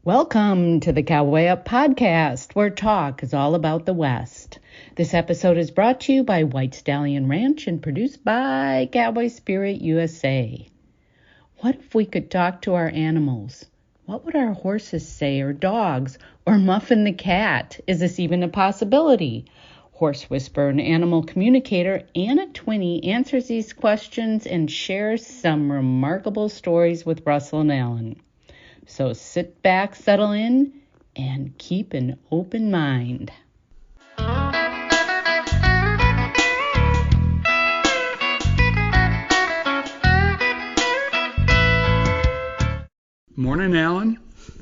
Welcome to the Cowboy Up Podcast, where talk is all about the West. This episode is brought to you by White Stallion Ranch and produced by Cowboy Spirit USA. What if we could talk to our animals? What would our horses say, or dogs, or Muffin the cat? Is this even a possibility? Horse whisperer and animal communicator Anna Twinney answers these questions and shares some remarkable stories with Russell and Alan. So sit back, settle in, and keep an open mind. Morning, Alan.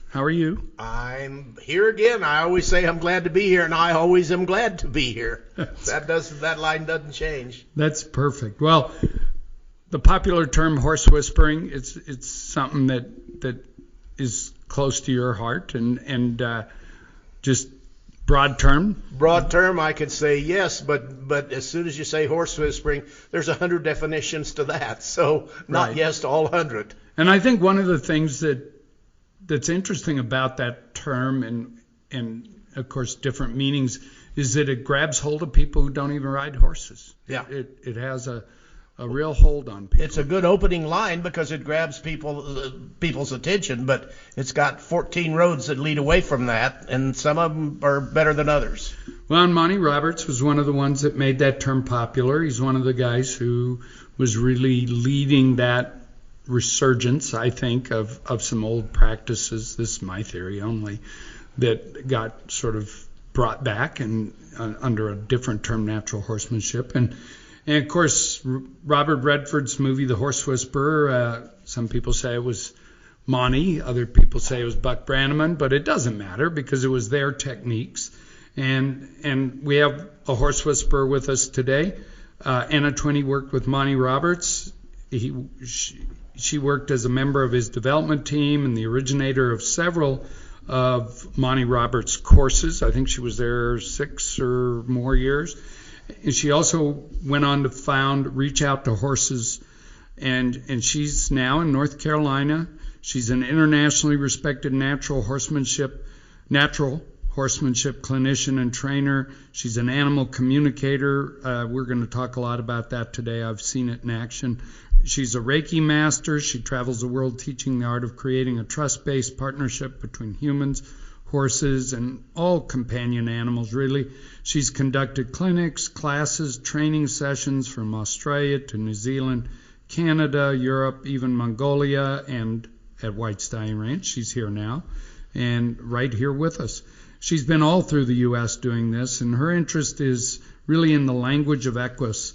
How are you? I'm here again. I always say I'm glad to be here, and I always am glad to be here. That line doesn't change. That's perfect. Well, the popular term horse whispering, it's something that is close to your heart, and just broad term. Broad term, I could say yes, but as soon as you say horse whispering, there's 100 definitions to that. So not Right. yes to all 100. And I think one of the things that's interesting about that term, and of course different meanings, is that it grabs hold of people who don't even ride horses. Yeah. It has a real hold on people. It's a good opening line because it grabs people's attention, but it's got 14 roads that lead away from that, and some of them are better than others. Well, and Monty Roberts was one of the ones that made that term popular. He's one of the guys who was really leading that resurgence, I think, of some old practices, this is my theory only, that got sort of brought back and under a different term, natural horsemanship. And of course, Robert Redford's movie, The Horse Whisperer, some people say it was Monty, other people say it was Buck Brannaman, but it doesn't matter because it was their techniques. And we have a horse whisperer with us today. Anna Twinney worked with Monty Roberts. She worked as a member of his development team and the originator of several of Monty Roberts' courses. I think she was there 6 or more years. And she also went on to found Reach Out to Horses, and she's now in North Carolina. She's an internationally respected natural horsemanship clinician and trainer. She's an animal communicator. We're going to talk a lot about that today. I've seen it in action. She's a Reiki master. She travels the world teaching the art of creating a trust-based partnership between humans, horses, and all companion animals, really. She's conducted clinics, classes, training sessions from Australia to New Zealand, Canada, Europe, even Mongolia, and at White Stallion Ranch. She's here now and right here with us. She's been all through the U.S. doing this, and her interest is really in the language of equus,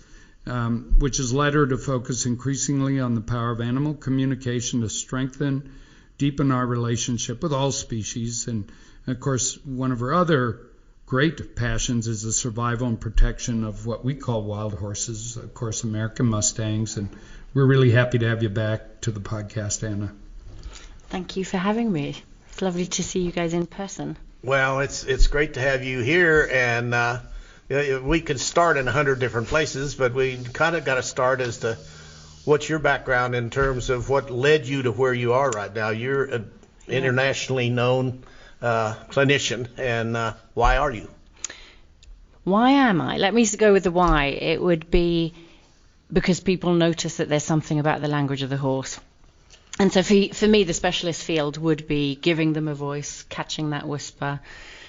which has led her to focus increasingly on the power of animal communication to strengthen, deepen our relationship with all species. And of course, one of her other great passions is the survival and protection of what we call wild horses, of course, American Mustangs. And we're really happy to have you back to the podcast, Anna. Thank you for having me. It's lovely to see you guys in person. Well, it's great to have you here, and we could start in 100 different places, but we kind of got to start as to what's your background in terms of what led you to where you are right now. You're an internationally known clinician, and why are you? Why am I? Let me go with the why. It would be because people notice that there's something about the language of the horse. And so for me, the specialist field would be giving them a voice, catching that whisper,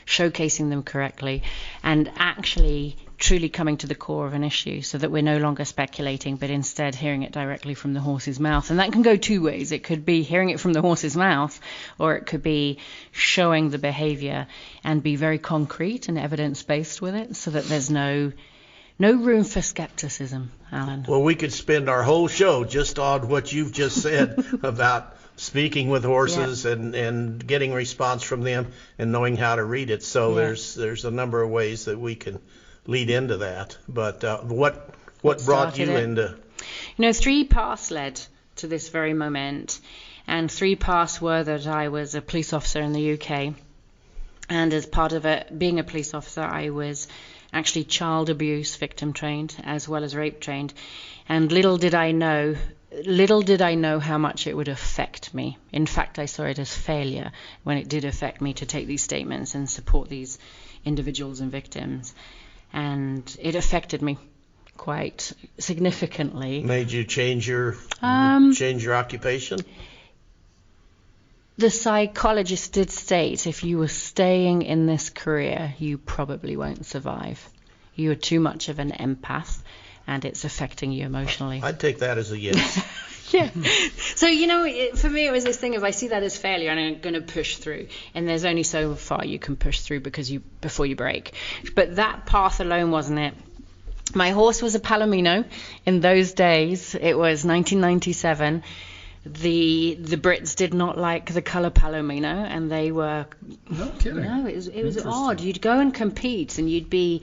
showcasing them correctly, and actually truly coming to the core of an issue so that we're no longer speculating, but instead hearing it directly from the horse's mouth. And that can go two ways. It could be hearing it from the horse's mouth, or it could be showing the behavior and be very concrete and evidence-based with it so that there's no room for skepticism, Alan. Well, we could spend our whole show just on what you've just said about speaking with horses and getting response from them and knowing how to read it. So there's a number of ways that we can lead into that. But what brought you into? 3 paths led to this very moment, and 3 paths were that I was a police officer in the UK, and as part of being a police officer, I was actually child abuse victim trained as well as rape trained. And little did I know little did I know how much it would affect me. In fact, I saw it as failure when it did affect me to take these statements and support these individuals and victims. And it affected me quite significantly. Made you change your occupation? The psychologist did state if you were staying in this career, you probably won't survive. You are too much of an empath, and it's affecting you emotionally. I'd take that as a yes. Yeah. So, for me, it was this thing of I see that as failure and I'm going to push through. And there's only so far you can push through before you break. But that path alone wasn't it. My horse was a Palomino. In those days, it was 1997. The Brits did not like the colour Palomino, and they were... No kidding. No, it was odd. You'd go and compete, and you'd be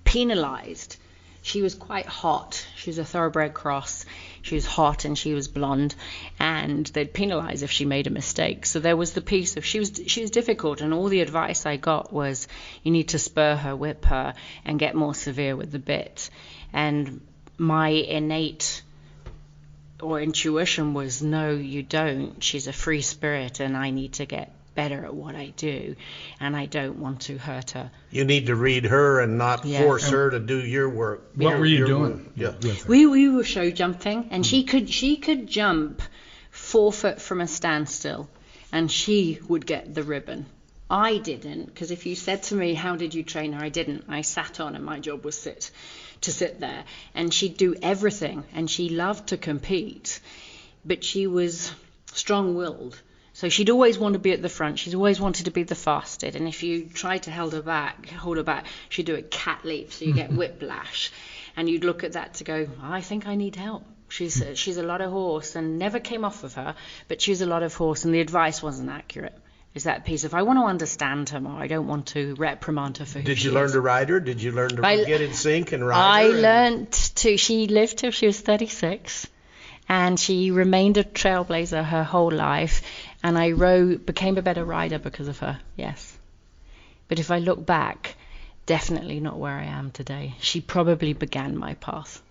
penalised. She was quite hot. She was a thoroughbred cross. She was hot and she was blonde, and they'd penalise if she made a mistake. So there was the piece of she was difficult, and all the advice I got was you need to spur her, whip her, and get more severe with the bit. And my innate or intuition was no, you don't. She's a free spirit, and I need to get better at what I do, and I don't want to hurt her. You need to read her and not force her to do your work. What were you doing? Yeah. We were show jumping, and she could jump 4 foot from a standstill, and she would get the ribbon. I didn't, because if you said to me, how did you train her? I didn't. I sat on, and my job was to sit there, and she'd do everything, and she loved to compete, but she was strong-willed. So she'd always want to be at the front. She's always wanted to be the fastest. And if you tried to hold her back, she'd do a cat leap. So you get whiplash. And you'd look at that to go, I think I need help. She's a lot of horse, and never came off of her, but she's a lot of horse, and the advice wasn't accurate. Is that piece of I want to understand her more. I don't want to reprimand her for who she is. Did you learn to ride her? Did you learn to get in sync and ride her? I learned to. She lived till she was 36. And she remained a trailblazer her whole life. And I became a better rider because of her, yes. But if I look back, definitely not where I am today. She probably began my path.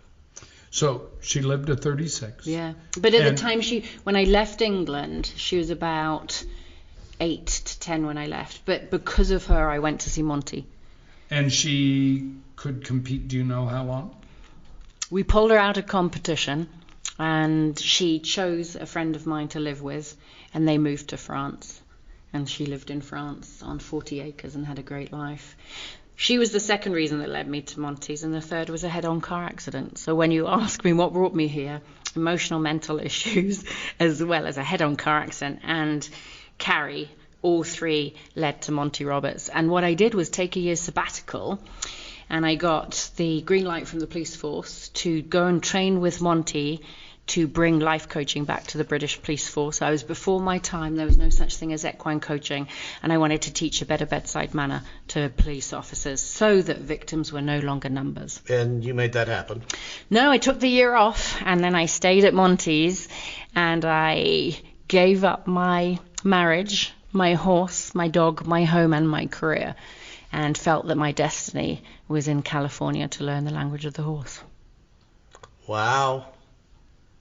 So she lived to 36. Yeah. But at the time, when I left England, she was about 8 to 10 when I left. But because of her, I went to see Monty. And she could compete, do you know how long? We pulled her out of competition. And she chose a friend of mine to live with, and they moved to France. And she lived in France on 40 acres and had a great life. She was the second reason that led me to Monty's, and the third was a head-on car accident. So when you ask me what brought me here, emotional, mental issues, as well as a head-on car accident and Carrie, all three led to Monty Roberts. And what I did was take a year's sabbatical, and I got the green light from the police force to go and train with Monty to bring life coaching back to the British police force. I was before my time. There was no such thing as equine coaching, and I wanted to teach a better bedside manner to police officers so that victims were no longer numbers. And you made that happen? No, I took the year off, and then I stayed at Monty's, and I gave up my marriage, my horse, my dog, my home, and my career, and felt that my destiny was in California to learn the language of the horse. Wow.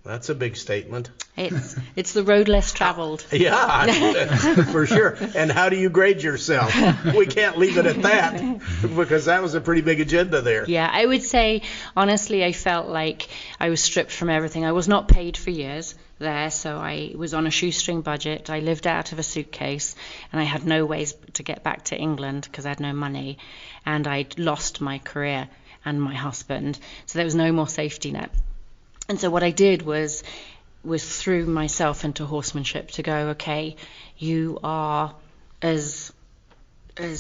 That's a big statement. It's the road less traveled. Yeah, for sure. And how do you grade yourself? We can't leave it at that, because that was a pretty big agenda there. Yeah, I would say, honestly, I felt like I was stripped from everything. I was not paid for years there, so I was on a shoestring budget. I lived out of a suitcase, and I had no ways to get back to England because I had no money, and I'd lost my career and my husband, so there was no more safety net. And so what I did was threw myself into horsemanship to go, okay, you are as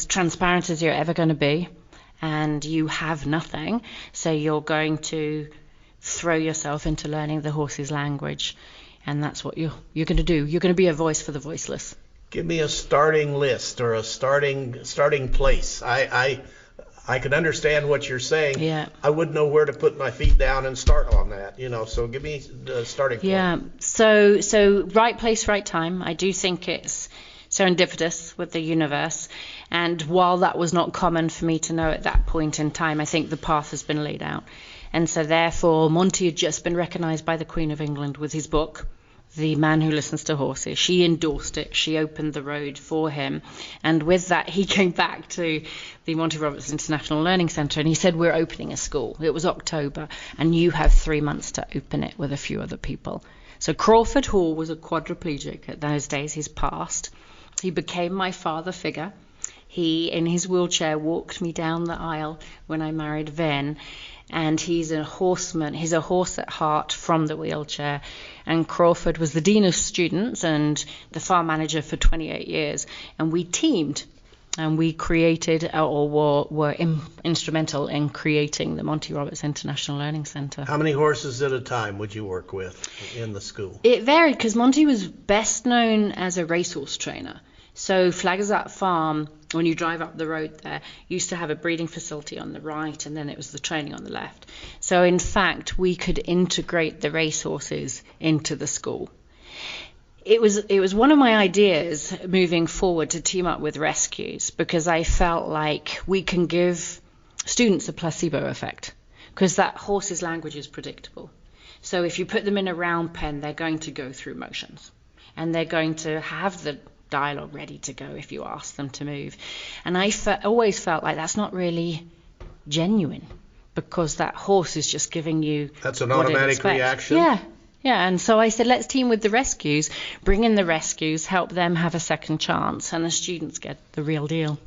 transparent as you're ever going to be, and you have nothing, so you're going to throw yourself into learning the horse's language, and that's what you're going to do. You're going to be a voice for the voiceless. Give me a starting list or a starting place. I could understand what you're saying. Yeah. I wouldn't know where to put my feet down and start on that, so give me the starting point. Yeah. So right place, right time. I do think it's serendipitous with the universe. And while that was not common for me to know at that point in time, I think the path has been laid out. And so therefore, Monty had just been recognised by the Queen of England with his book, The Man Who Listens to Horses. She endorsed it. She opened the road for him. And with that, he came back to the Monty Roberts International Learning Centre and he said, we're opening a school. It was October, and you have 3 months to open it with a few other people. So Crawford Hall was a quadriplegic at those days. He's passed. He became my father figure. He, in his wheelchair, walked me down the aisle when I married Vin. And he's a horseman. He's a horse at heart from the wheelchair. And Crawford was the dean of students and the farm manager for 28 years. And we teamed, and we created, or were instrumental in creating the Monty Roberts International Learning Centre. How many horses at a time would you work with in the school? It varied, because Monty was best known as a racehorse trainer. So Flagazat Farm, when you drive up the road there, used to have a breeding facility on the right, and then it was the training on the left. So in fact, we could integrate the racehorses into the school. It was one of my ideas moving forward to team up with rescues, because I felt like we can give students a placebo effect, because that horse's language is predictable. So if you put them in a round pen, they're going to go through motions, and they're going to have the dialogue ready to go if you ask them to move. And I always felt like that's not really genuine, because that horse is just giving you that's an automatic reaction. Yeah. And so I said, let's team with the rescues, bring in the rescues, help them have a second chance, and the students get the real deal.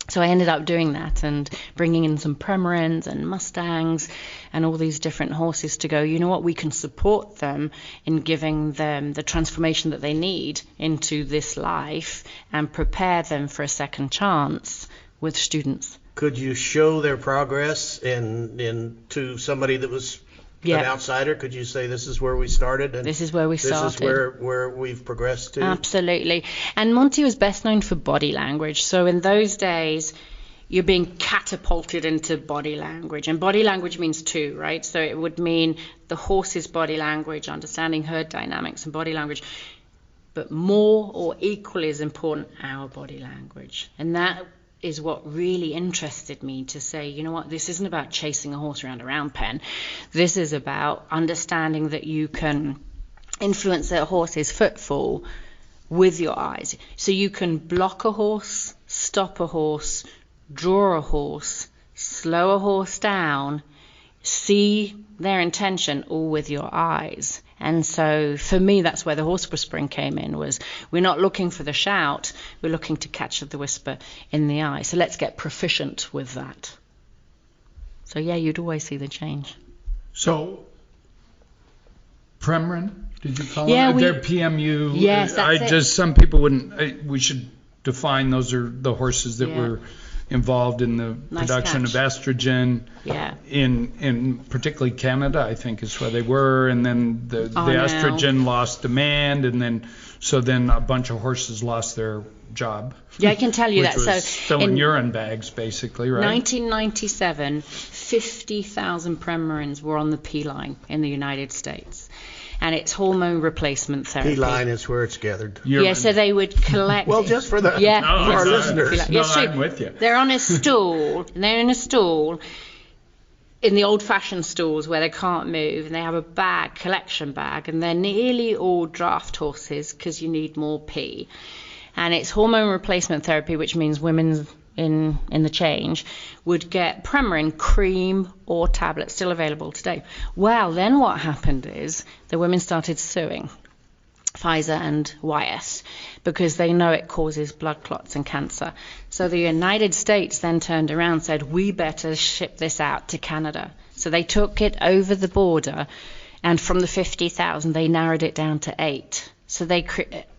So I ended up doing that and bringing in some Premarins and Mustangs and all these different horses to go, you know what, we can support them in giving them the transformation that they need into this life and prepare them for a second chance with students. Could you show their progress to somebody that was an outsider? Could you say, this is where we started? And this is where we started. This is where we've progressed to? Absolutely. And Monty was best known for body language. So in those days, you're being catapulted into body language. And body language means two, right? So it would mean the horse's body language, understanding herd dynamics and body language. But more or equally as important, our body language. And that is what really interested me, to say, you know what, this isn't about chasing a horse around a round pen. This is about understanding that you can influence a horse's footfall with your eyes. So you can block a horse, stop a horse, draw a horse, slow a horse down, see their intention, all with your eyes. And so for me, that's where the horse whispering came in, was we're not looking for the shout, we're looking to catch the whisper in the eye. So let's get proficient with that. So yeah, you'd always see the change. So Premarin, did you call them? They're PMU. Yes, that's it. Some people wouldn't, we should define those are the horses that were involved in the production of estrogen in particularly Canada, I think is where they were, and then the estrogen lost demand, and then a bunch of horses lost their job. Yeah, I can tell you that. Was so filling urine bags, basically, right? 1997, 50,000 Premarins were on the P line in the United States. And it's hormone replacement therapy. P-line is where it's gathered. Urine. Yeah, so they would collect. Well, just for for our listeners. Yes, I'm with you. They're on a stool. They're in a stool, in the old-fashioned stools where they can't move, and they have a collection bag, and they're nearly all draft horses because you need more pee. And it's hormone replacement therapy, which means women in the change would get Premarin cream or tablets, still available today. Well, then what happened is the women started suing Pfizer and YS because they know it causes blood clots and cancer. So the United States then turned around and said, we better ship this out to Canada. So they took it over the border, and from the 50,000 they narrowed it down to 8. So they,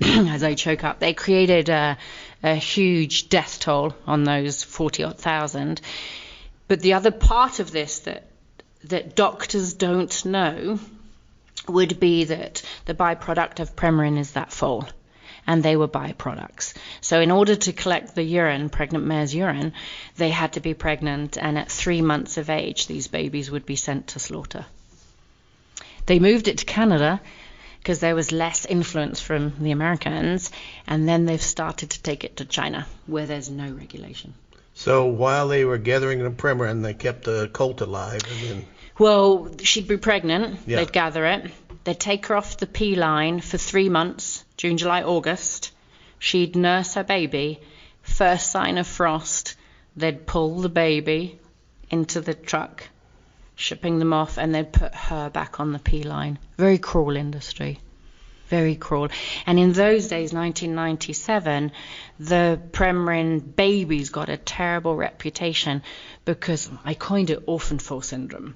as I choke up, they created a huge death toll on those 40-odd thousand. But the other part of this that doctors don't know would be that the byproduct of Premarin is that foal, and they were byproducts. So in order to collect the urine, pregnant mare's urine, they had to be pregnant, and at 3 months of age, these babies would be sent to slaughter. They moved it to Canada because there was less influence from the Americans, and then they've started to take it to China, where there's no regulation. So while they were gathering the Premarin, they kept the colt alive. And then... Well, she'd be pregnant. Yeah. They'd gather it. They'd take her off the pea line for 3 months, June, July, August. She'd nurse her baby. First sign of frost, they'd pull the baby into the truck, shipping them off, and they'd put her back on the pea line. Very cruel industry. Very cruel. And in those days, 1997, the Premarin babies got a terrible reputation because I coined it orphan fall syndrome.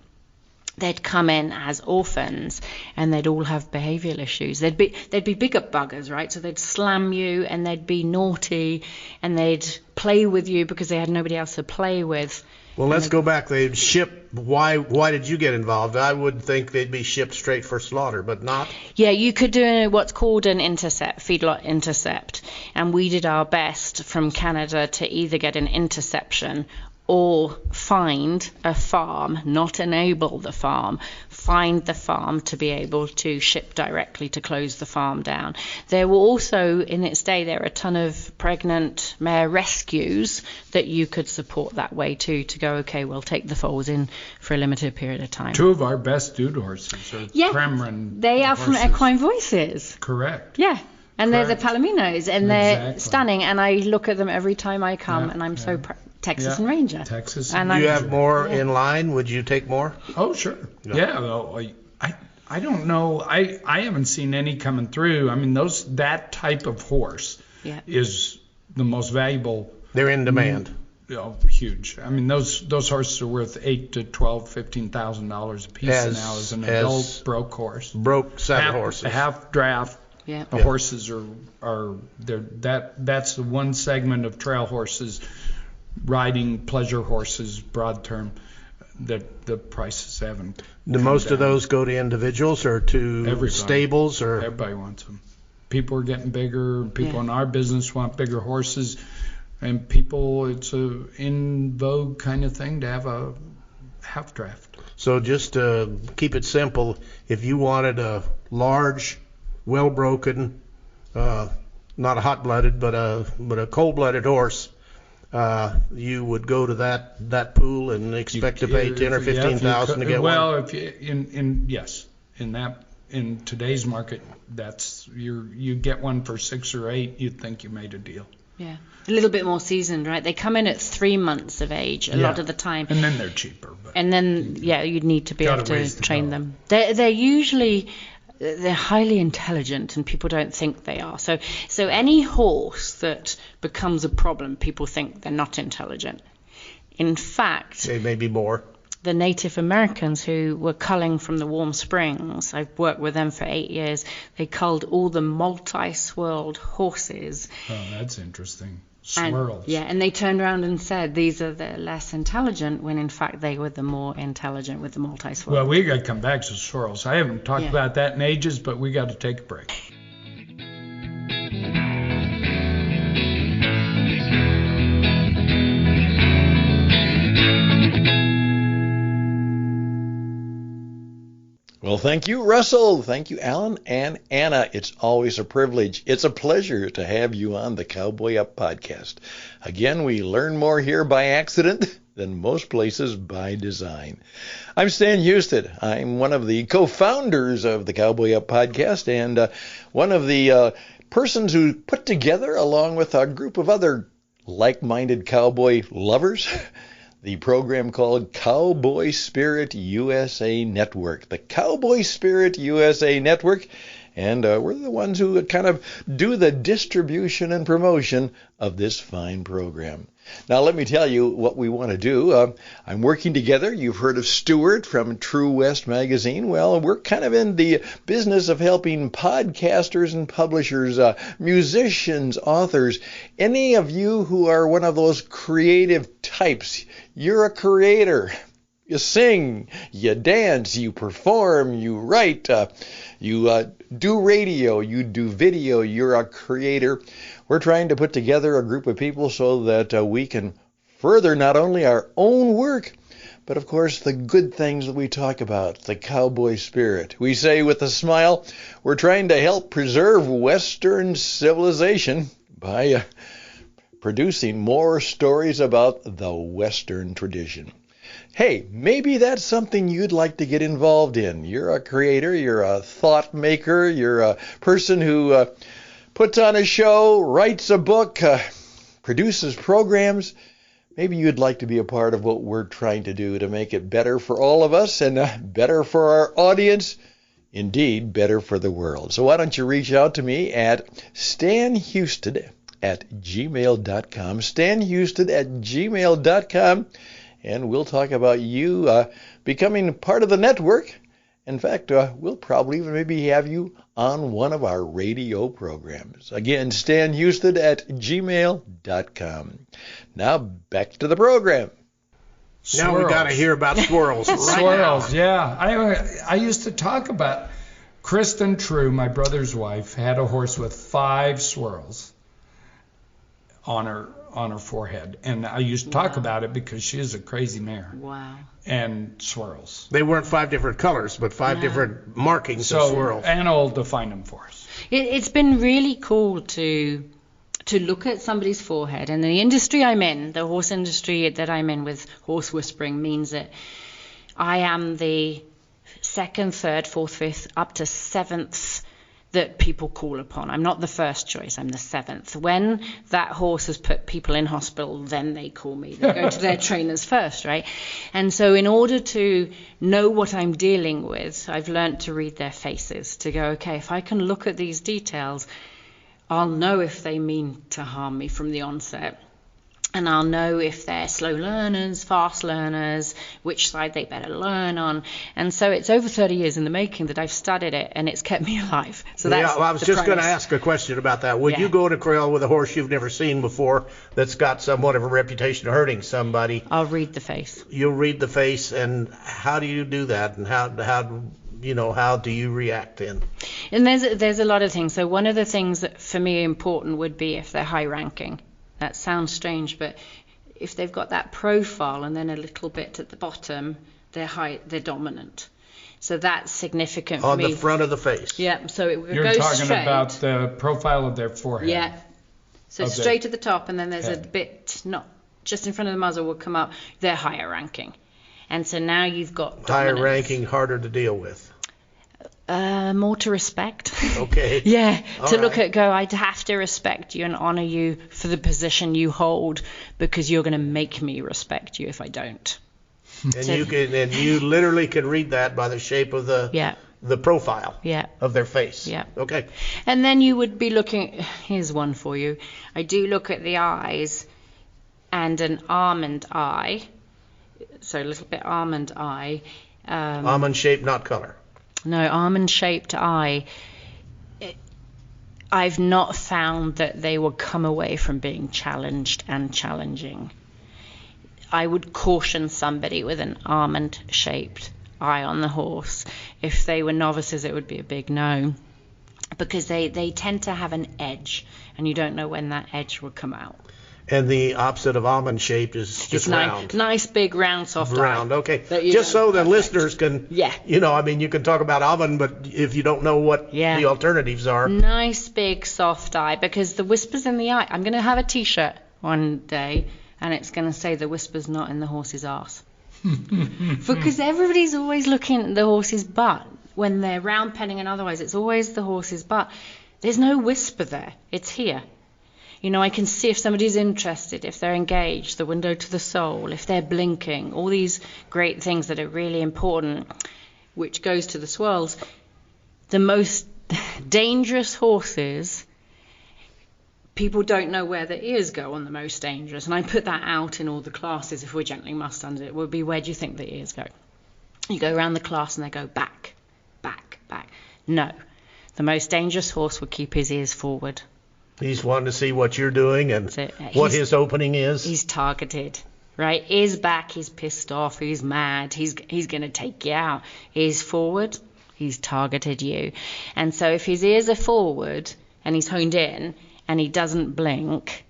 They'd come in as orphans and they'd all have behavioural issues. They'd be bigger buggers, right? So they'd slam you and they'd be naughty and they'd play with you because they had nobody else to play with. Well, let's go back. They'd ship. Why did you get involved? I would think they'd be shipped straight for slaughter, but not. Yeah, you could do what's called an intercept, feedlot intercept. And we did our best from Canada to either get an interception or find a farm, not enable the farm, find the farm to be able to ship directly to close the farm down. There were also, in its day, there were a ton of pregnant mare rescues that you could support that way too, to go, okay, we'll take the foals in for a limited period of time. 2 of our best dude horses are Premarin. They are horses. from Equine Voices. Correct. Yeah. And Correct. they're the Palominos, and they're stunning, and I look at them every time I come, and I'm so proud. Texas and Ranger. Texas. And you have more in line? Would you take more? Oh, sure. Yeah. Well, I don't know. I haven't seen any coming through. I mean, that type of horse is the most valuable. They're in demand. Huge. I mean, those horses are worth $8,000 to $12,000, $15,000 a piece now as an adult broke horse. Broke saddle horses. Half draft. Yeah. Horses are that's the one segment of trail horses. Riding pleasure horses, broad term, that the prices haven't. Do most of those go to individuals or to stables or? Everybody wants them. People are getting bigger. People in our business want bigger horses, and it's a in vogue kind of thing to have a half draft. So just to keep it simple, if you wanted a large, well broken, not a hot blooded but a cold blooded horse. You would go to that pool and expect to pay $10,000 or $15,000 to get one. Well, if in today's market, you get one for 6 or 8, you'd think you made a deal. Yeah, a little bit more seasoned, right? They come in at 3 months of age a lot of the time, and then they're cheaper. And then you'd need to be able to train them. They're usually. They're highly intelligent, and people don't think they are. So any horse that becomes a problem, people think they're not intelligent. In fact, they may be more. The Native Americans who were culling from the Warm Springs, I've worked with them for 8 years. They culled all the multi-swirled horses. Oh, that's interesting. Swirls. And they turned around and said these are the less intelligent, when in fact they were the more intelligent with the multi-swirl. Well, we got to come back to swirls. I haven't talked about that in ages, but we got to take a break. Well, thank you, Russell. Thank you, Alan and Anna. It's always a privilege. It's a pleasure to have you on the Cowboy Up podcast. Again, we learn more here by accident than most places by design. I'm Stan Houston. I'm one of the co-founders of the Cowboy Up podcast and one of the persons who put together, along with a group of other like-minded cowboy lovers, the program called Cowboy Spirit USA Network. The Cowboy Spirit USA Network. And we're the ones who kind of do the distribution and promotion of this fine program. Now, let me tell you what we want to do. I'm working together. You've heard of Stuart from True West Magazine. Well, we're kind of in the business of helping podcasters and publishers, musicians, authors, any of you who are one of those creative types. You're a creator. You sing, you dance, you perform, you write, you do radio, you do video, you're a creator. We're trying to put together a group of people so that we can further not only our own work, but of course the good things that we talk about, the cowboy spirit. We say with a smile, we're trying to help preserve Western civilization by producing more stories about the Western tradition. Hey, maybe that's something you'd like to get involved in. You're a creator, you're a thought maker, you're a person who puts on a show, writes a book, produces programs. Maybe you'd like to be a part of what we're trying to do to make it better for all of us and better for our audience, indeed better for the world. So why don't you reach out to me at stanhouston@gmail.com, stanhouston@gmail.com, and we'll talk about you becoming part of the network. In fact, we'll probably even maybe have you on one of our radio programs. Again, stanhouston@gmail.com. Now back to the program. Now we got to hear about squirrels. Right Swirls, now. yeah. I used to talk about Kristen True, my brother's wife, had a horse with 5 swirls on her forehead, and I used to talk about it because she is a crazy mare. Wow. And swirls. They weren't 5 different colors, but 5 different markings of swirls. Anna will define them for us. It's been really cool to look at somebody's forehead. And the industry I'm in, the horse industry that I'm in with horse whispering, means that I am the 2nd, 3rd, 4th, 5th, up to 7th that people call upon. I'm not the first choice, I'm the 7th. When that horse has put people in hospital, then they call me. They go to their trainers first, right? And so in order to know what I'm dealing with, I've learned to read their faces, to go, okay, if I can look at these details, I'll know if they mean to harm me from the onset. And I'll know if they're slow learners, fast learners, which side they better learn on. And so it's over 30 years in the making that I've studied it, and it's kept me alive. So that's I was just going to ask a question about that. Would you go to corral with a horse you've never seen before that's got somewhat of a reputation of hurting somebody? I'll read the face. You'll read the face, and how do you do that? And how do you react then? And there's a lot of things. So one of the things that for me important would be if they're high ranking. That sounds strange, but if they've got that profile and then a little bit at the bottom, they're dominant. So that's significant for me. On the front of the face. Yeah, so it goes straight. You're talking about the profile of their forehead. Yeah. So straight at the top, and then there's a bit, not just in front of the muzzle, will come up. They're higher ranking. And so now you've got dominance. Higher ranking, harder to deal with. More to respect. Okay. Yeah, All to right. look at, go, I'd have to respect you and honor you for the position you hold, because you're going to make me respect you if I don't. And you literally can read that by the shape of the profile of their face. Yeah. Okay. And then you would be looking, here's one for you. I do look at the eyes and an almond eye, so a little bit almond eye. Almond shape, not color. No, almond-shaped eye. I've not found that they will come away from being challenged and challenging. I would caution somebody with an almond-shaped eye on the horse. If they were novices, it would be a big no, because they tend to have an edge, and you don't know when that edge will come out. And the opposite of almond shaped is just round. Nice, big, round, soft eye. Round, okay. Just so the listeners can, you can talk about almond, but if you don't know what the alternatives are. Nice, big, soft eye, because the whispers in the eye, I'm going to have a T-shirt one day, and it's going to say the whispers not in the horse's arse. Because everybody's always looking at the horse's butt. When they're round penning and otherwise, it's always the horse's butt. There's no whisper there. It's here. I can see if somebody's interested, if they're engaged, the window to the soul, if they're blinking, all these great things that are really important, which goes to the swirls. The most dangerous horses, people don't know where their ears go on the most dangerous. And I put that out in all the classes. If we're gently mustanged, it would be, where do you think the ears go? You go around the class and they go back, back, back. No, the most dangerous horse would keep his ears forward. He's wanting to see what you're doing and what his opening is. He's targeted, right? Ears back, he's pissed off, he's mad, he's going to take you out. Ears forward, he's targeted you. And so if his ears are forward and he's honed in and he doesn't blink.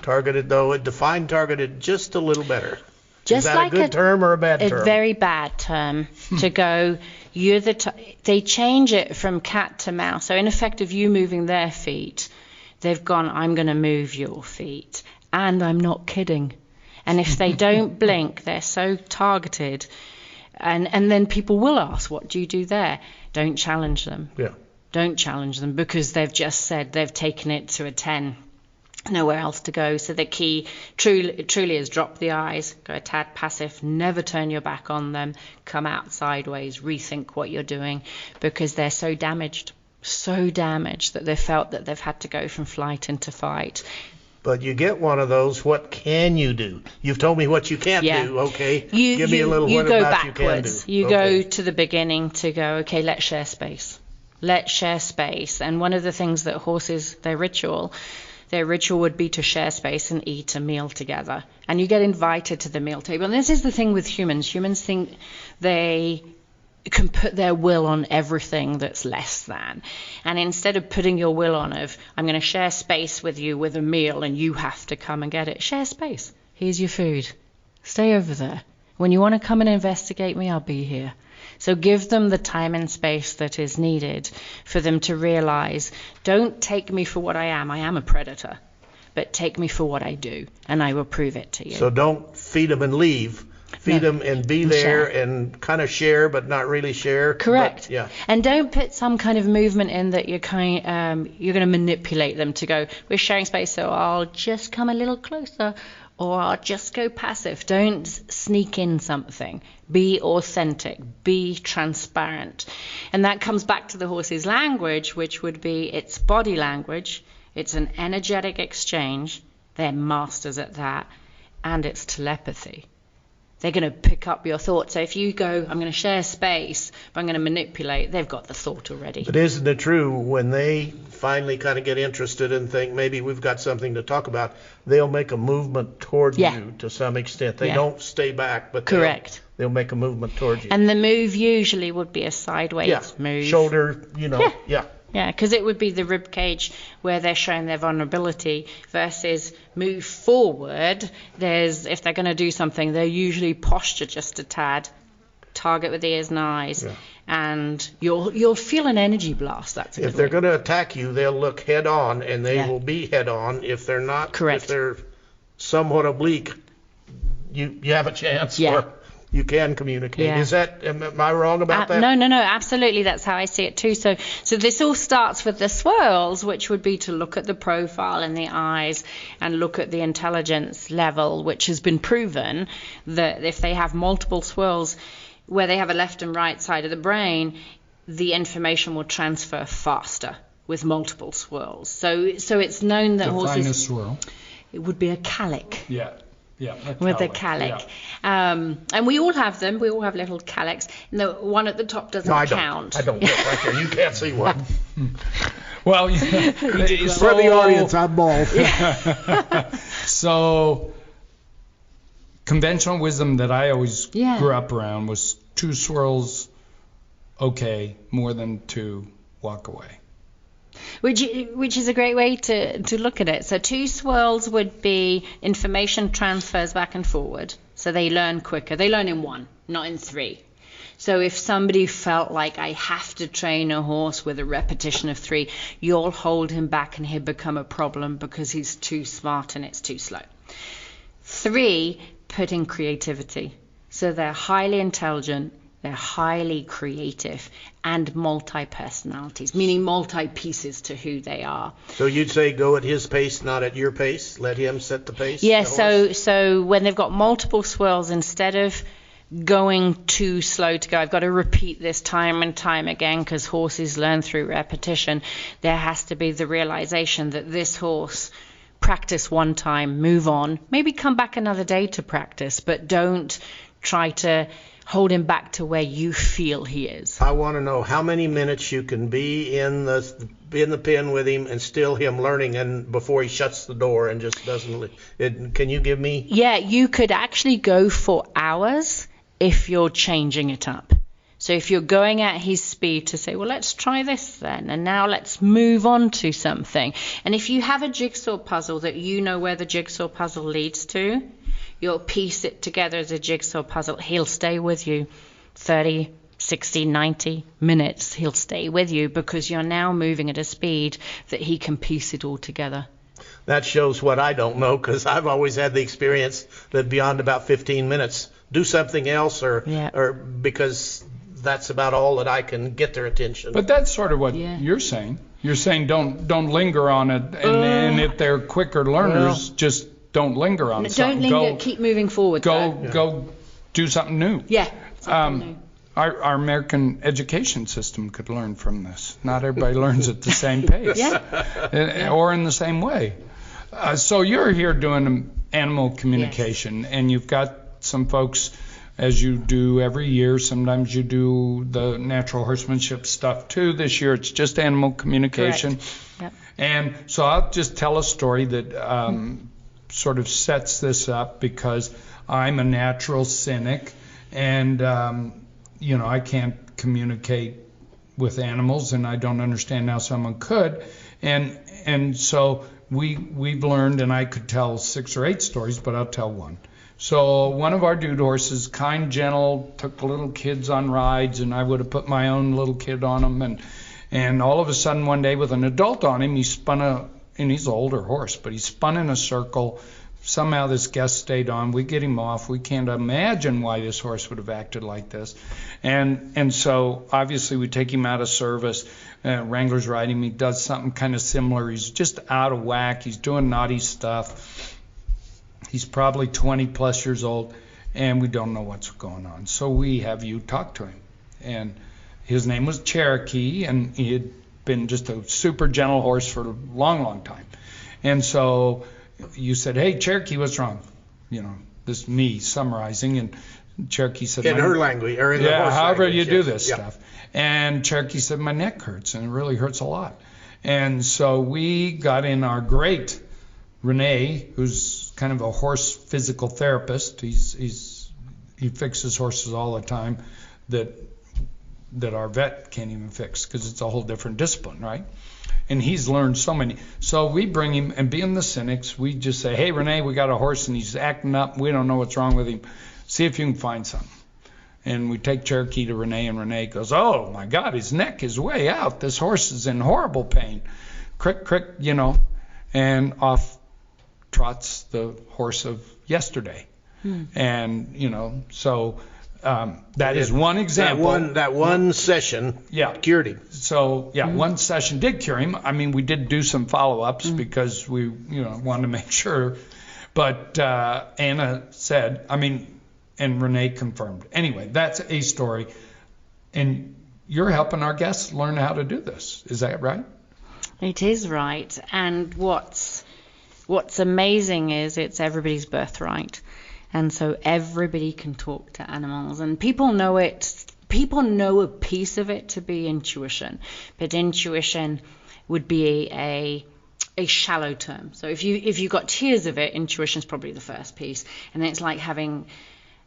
Targeted, though, define targeted just a little better. Just is that like a good term or a bad term? A very bad term to go, they change it from cat to mouse. So in effect of you moving their feet, They've gone, I'm going to move your feet. And I'm not kidding. And if they don't blink, they're so targeted. And then people will ask, what do you do there? Don't challenge them. Yeah. Don't challenge them, because they've just said they've taken it to a 10. Nowhere else to go. So the key truly is drop the eyes, go a tad passive, never turn your back on them, come out sideways, rethink what you're doing, because they're so damaged that they felt that they've had to go from flight into fight. But you get one of those, what can you do? You've told me what you can't do, okay. Give me a little what about you can do. You go to the beginning to go, okay, let's share space. Let's share space. And one of the things that horses, their ritual would be to share space and eat a meal together. And you get invited to the meal table. And this is the thing with humans. Humans think they can put their will on everything that's less than. And instead of putting your will on of, I'm going to share space with you with a meal and you have to come and get it, share space. Here's your food. Stay over there. When you want to come and investigate me, I'll be here. So give them the time and space that is needed for them to realize, don't take me for what I am. I am a predator. But take me for what I do, and I will prove it to you. So don't feed them and leave. Feed them and be there and kind of share, but not really share. Correct. But, yeah. And don't put some kind of movement in that you're going to manipulate them to go, we're sharing space, so I'll just come a little closer, or I'll just go passive. Don't sneak in something. Be authentic. Be transparent. And that comes back to the horse's language, which would be its body language. It's an energetic exchange. They're masters at that. And it's telepathy. They're going to pick up your thoughts. So if you go, I'm going to share space, but I'm going to manipulate, they've got the thought already. But isn't it true, when they finally kind of get interested and think maybe we've got something to talk about, they'll make a movement toward you to some extent. They don't stay back, but correct. They'll make a movement towards you. And the move usually would be a sideways move. Shoulder, Yeah, because it would be the rib cage where they're showing their vulnerability versus move forward. If they're going to do something, they're usually posture just a tad, target with ears and eyes, and you'll feel an energy blast. That's a good if they're way. going to attack you, they'll look head on, and they will be head on. If they're not, correct. If they're somewhat oblique, you have a chance. Or you can communicate. Am I wrong about that? No, absolutely. That's how I see it too. So this all starts with the swirls, which would be to look at the profile in the eyes and look at the intelligence level, which has been proven that if they have multiple swirls where they have a left and right side of the brain, the information will transfer faster with multiple swirls. So it's known that Define a swirl. It would be a calic. Yeah, with the calic. Yeah. And we all have them. We all have little calics. The one at the top doesn't count. I don't. Look right there. You can't see one. Well, for the audience, I'm bald. So, conventional wisdom that I always grew up around was 2 swirls, okay, more than 2, walk away. Which is a great way to look at it. So 2 swirls would be information transfers back and forward. So they learn quicker. They learn in 1, not in 3. So if somebody felt like I have to train a horse with a repetition of 3, you'll hold him back and he'll become a problem because he's too smart and it's too slow. 3, put in creativity. So they're highly intelligent. They're highly creative and multi-personalities, meaning multi-pieces to who they are. So you'd say go at his pace, not at your pace? Let him set the pace? Yeah, so when they've got multiple swirls, instead of going too slow to go, I've got to repeat this time and time again because horses learn through repetition, there has to be the realization that this horse practice one time, move on, maybe come back another day to practice, but don't try to hold him back to where you feel he is. I want to know how many minutes you can be in the pen with him and still him learning, and before he shuts the door and just doesn't. Can you give me? Yeah, you could actually go for hours if you're changing it up. So if you're going at his speed to say, well, let's try this then, and now let's move on to something. And if you have a jigsaw puzzle that you know where the jigsaw puzzle leads to, you'll piece it together as a jigsaw puzzle. He'll stay with you 30 60, 90 minutes, he'll stay with you because you're now moving at a speed that he can piece it all together. That shows what I don't know, because I've always had the experience that beyond about 15 minutes, do something else, or because that's about all that I can get their attention. But that's sort of what you're saying. You're saying don't linger on it, and if they're quicker learners, just don't linger on something. Don't linger. Keep moving forward. Go do something new. Yeah. Something new. Our American education system could learn from this. Not everybody learns at the same pace, or in the same way. So you're here doing animal communication, and you've got some folks, as you do every year. Sometimes you do the natural horsemanship stuff too. This year it's just animal communication. Yep. And so I'll just tell a story that sort of sets this up, because I'm a natural cynic, and I can't communicate with animals, and I don't understand how someone could. And so we've learned, and I could tell 6 or 8 stories, but I'll tell one. So one of our dude horses, kind, gentle, took little kids on rides, and I would have put my own little kid on them. And all of a sudden one day with an adult on him, he spun and he's an older horse, but he spun in a circle. Somehow this guest stayed on. We get him off. We can't imagine why this horse would have acted like this. And so obviously we take him out of service. Wrangler's riding him. He does something kind of similar. He's just out of whack. He's doing naughty stuff. He's probably 20 plus years old, and we don't know what's going on. So we have you talk to him. And his name was Cherokee, and he had been just a super gentle horse for a long, long time. And so you said, "Hey, Cherokee, what's wrong?" This is me summarizing, and Cherokee said, in her language, or in the horse however language, you do this stuff. And Cherokee said, "My neck hurts, and it really hurts a lot." And so we got in our great Renee, who's kind of a horse physical therapist. He fixes horses all the time that our vet can't even fix, because it's a whole different discipline, right? And he's learned so many. So we bring him, and being the cynics, we just say, "Hey, Renee, we got a horse, and he's acting up. We don't know what's wrong with him. See if you can find something." And we take Cherokee to Renee, and Renee goes, "Oh, my God, his neck is way out. This horse is in horrible pain." Crick, crick, and off trots the horse of yesterday. And, so that is one example. That one session cured him. So, one session did cure him. I mean, we did do some follow-ups because we, wanted to make sure. But Anna said, and Renee confirmed. Anyway, that's a story. And you're helping our guests learn how to do this. Is that right? It is right. And what's amazing is it's everybody's birthright. And so everybody can talk to animals, and people know it. People know a piece of it to be intuition, but intuition would be a shallow term. So if you got tiers of it, intuition's probably the first piece, and then it's like having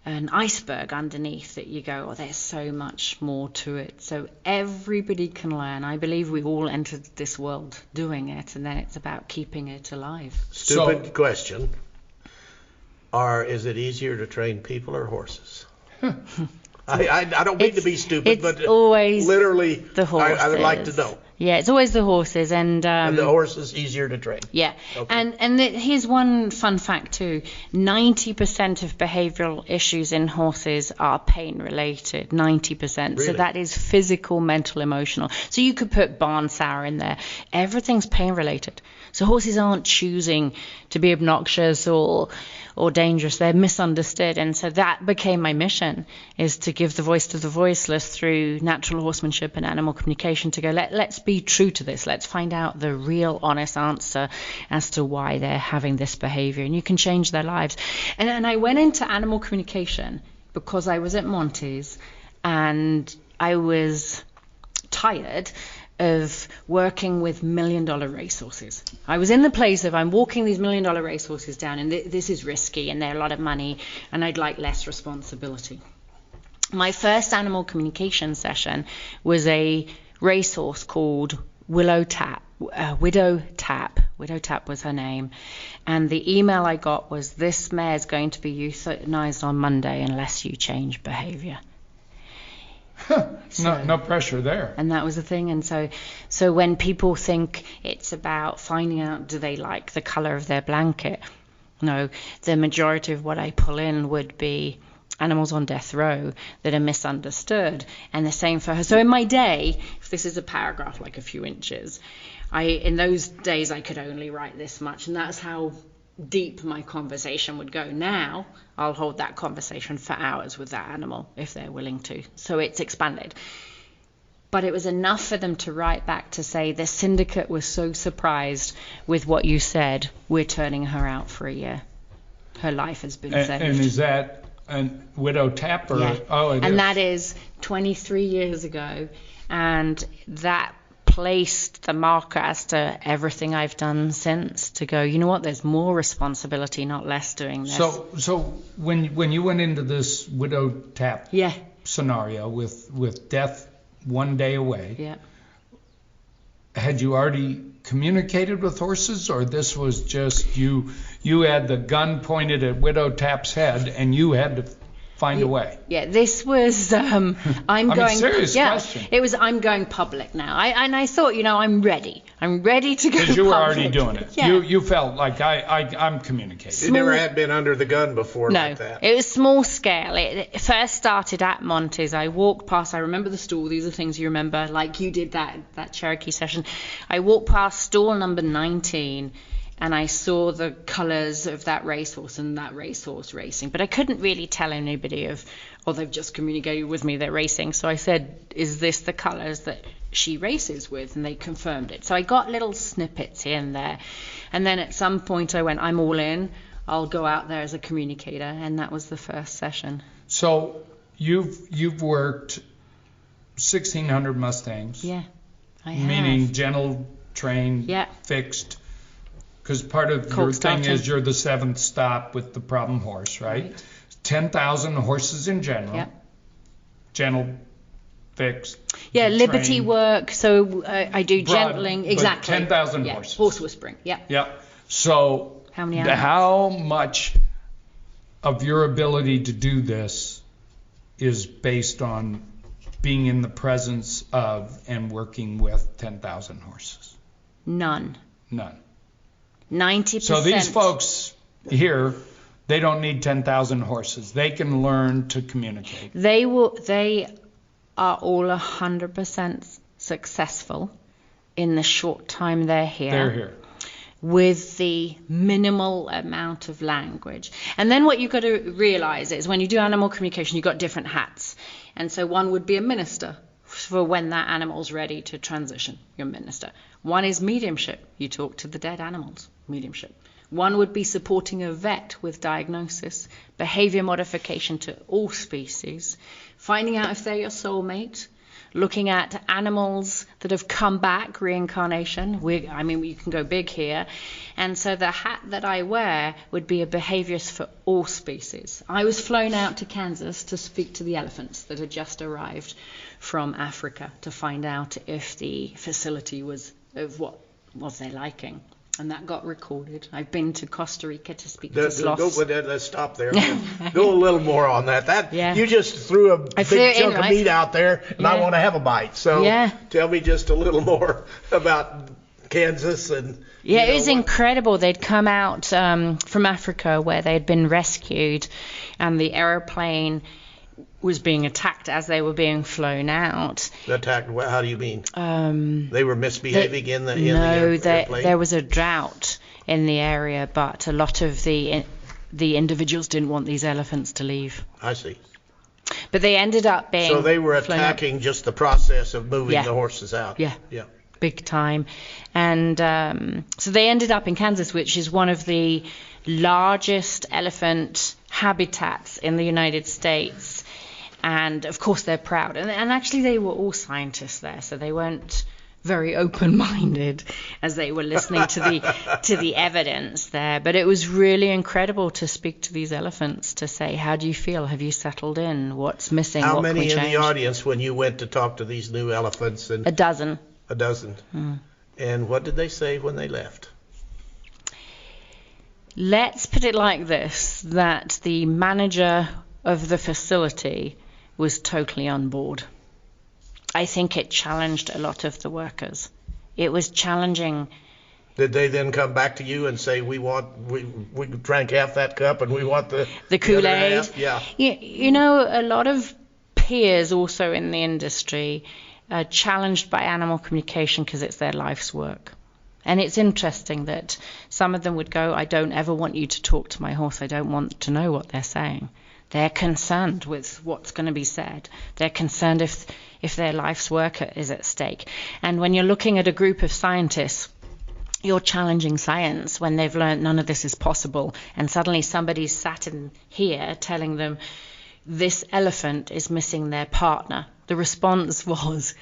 an iceberg underneath that you go, there's so much more to it. So everybody can learn. I believe we all entered this world doing it, and then it's about keeping it alive. Stupid question. Is it easier to train people or horses? I don't mean to be stupid, but always literally the horses. I would like to know. Yeah, it's always the horses, and the horse is easier to train. Yeah, okay. and here's one fun fact too: 90% of behavioural issues in horses are pain related. 90%. Really? So that is physical, mental, emotional. So you could put barn sour in there. Everything's pain related. So horses aren't choosing to be obnoxious or dangerous. They're misunderstood. And so that became my mission, is to give the voice to the voiceless through natural horsemanship and animal communication, to go, let's be true to this. Let's find out the real honest answer as to why they're having this behavior. And you can change their lives. And I went into animal communication because I was at Monty's and I was tired of working with $1 million racehorses. I was in the place of, I'm walking these $1 million racehorses down, and this is risky, and they're a lot of money, and I'd like less responsibility. My first animal communication session was a racehorse called Widow Tap. Widow Tap was her name. And the email I got was, "This mare is going to be euthanized on Monday unless you change behavior." No pressure there. And that was the thing. And so when people think it's about finding out do they like the color of their blanket, no, the majority of what I pull in would be animals on death row that are misunderstood. And the same for her. So in my day, if this is a paragraph like a few inches, in those days I could only write this much, and that's how deep my conversation would go. Now I'll hold that conversation for hours with that animal if they're willing to. So it's expanded. But it was enough for them to write back to say the syndicate was so surprised with what you said, we're turning her out for a year. Her life has been saved. And is that a widow tap? Or, yeah. Oh, it and is. That is 23 years ago. And that placed the marker as to everything I've done since, to go, you know what, there's more responsibility, not less, doing this. So when you went into this widow tap scenario with death one day away, had you already communicated with horses, or this was just you had the gun pointed at Widow Tap's head and you had to find a way? Yeah, this was I'm going. Serious question. It was. I'm going public now. I thought, I'm ready. I'm ready to go. Because you were public. already doing it. Yeah. You felt like I'm communicating. You never had been under the gun before like that. It was small scale. It first started at Monty's. I walked past. I remember the stall. These are things you remember, like you did that Cherokee session. I walked past stall number 19. And I saw the colours of that racehorse and that racehorse racing. But I couldn't really tell anybody they've just communicated with me, they're racing. So I said, is this the colours that she races with? And they confirmed it. So I got little snippets here and there. And then at some point I went, I'm all in. I'll go out there as a communicator. And that was the first session. So you've worked 1,600 Mustangs. Yeah, I have. Meaning gentle, trained, fixed. Because part of your thing is you're the seventh stop with the problem horse, right? 10,000 horses in general. Yeah. Gentle, fixed. Yeah, liberty trained, work. So I do gentling. Exactly. 10,000 horses. Horse whispering. Yeah. Yeah. So how many hours? How much of your ability to do this is based on being in the presence of and working with 10,000 horses? None. 90%. So these folks here, they don't need 10,000 horses. They can learn to communicate. They are all 100% successful in the short time they're here. They're here. With the minimal amount of language. And then what you've got to realize is when you do animal communication, you've got different hats. And so one would be a minister for when that animal's ready to transition, your minister. One is mediumship. You talk to the dead animals, mediumship. One would be supporting a vet with diagnosis, behavior modification to all species, finding out if they're your soulmate, looking at animals that have come back, reincarnation. You can go big here. And so the hat that I wear would be a behaviorist for all species. I was flown out to Kansas to speak to the elephants that had just arrived from Africa to find out if the facility was of what was their liking. And that got recorded. I've been to Costa Rica to speak to sloths. Let's stop there. Go a little more on that. You just threw a big chunk of meat out there, and I want to have a bite. So tell me just a little more about Kansas and. Yeah, it was incredible. They'd come out from Africa where they'd been rescued, and the airplane was being attacked as they were being flown out. Attacked? How do you mean? They were misbehaving in the airplane? There was a drought in the area, but a lot of the individuals didn't want these elephants to leave. I see. But they ended up being. So they were attacking just the process of moving the horses out. Yeah. Big time. And so they ended up in Kansas, which is one of the largest elephant habitats in the United States. And of course they're proud. And actually they were all scientists there, so they weren't very open-minded as they were listening to the evidence there. But it was really incredible to speak to these elephants, to say, how do you feel? Have you settled in? What's missing? How what can we many in change? the audience when you went to talk to these new elephants? And A dozen. And what did they say when they left? Let's put it like this, that the manager of the facility was totally on board. I think it challenged a lot of the workers. It was challenging. Did they then come back to you and say, we drank half that cup and we want the Kool-Aid? Yeah. You know, a lot of peers also in the industry are challenged by animal communication because it's their life's work. And it's interesting that some of them would go, I don't ever want you to talk to my horse. I don't want to know what they're saying. They're concerned with what's going to be said. They're concerned if their life's work is at stake. And when you're looking at a group of scientists, you're challenging science when they've learned none of this is possible. And suddenly somebody's sat in here telling them this elephant is missing their partner. The response was,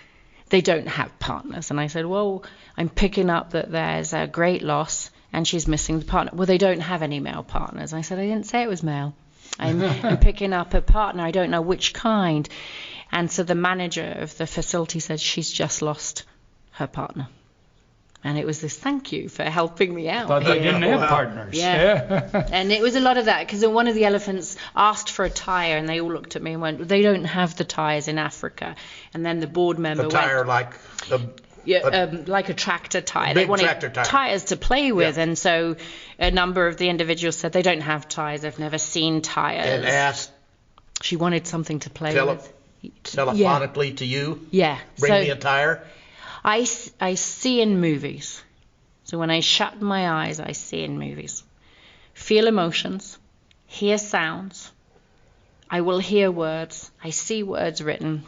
they don't have partners. And I said, well, I'm picking up that there's a great loss and she's missing the partner. Well, they don't have any male partners. I said, I didn't say it was male. I'm picking up a partner. I don't know which kind. And so the manager of the facility said, she's just lost her partner. And it was this thank you for helping me out. Thought they didn't have partners. Yeah. And it was a lot of that because one of the elephants asked for a tire and they all looked at me and went, they don't have the tires in Africa. And then the board member went, tire like a tractor tire. They wanted tires to play with. Yeah. And so a number of the individuals said they don't have tires. They've never seen tires. And asked. She wanted something to play with. Telephonically to you? Yeah. Bring me a tire? I see in movies. So when I shut my eyes, I see in movies. Feel emotions, hear sounds. I will hear words. I see words written.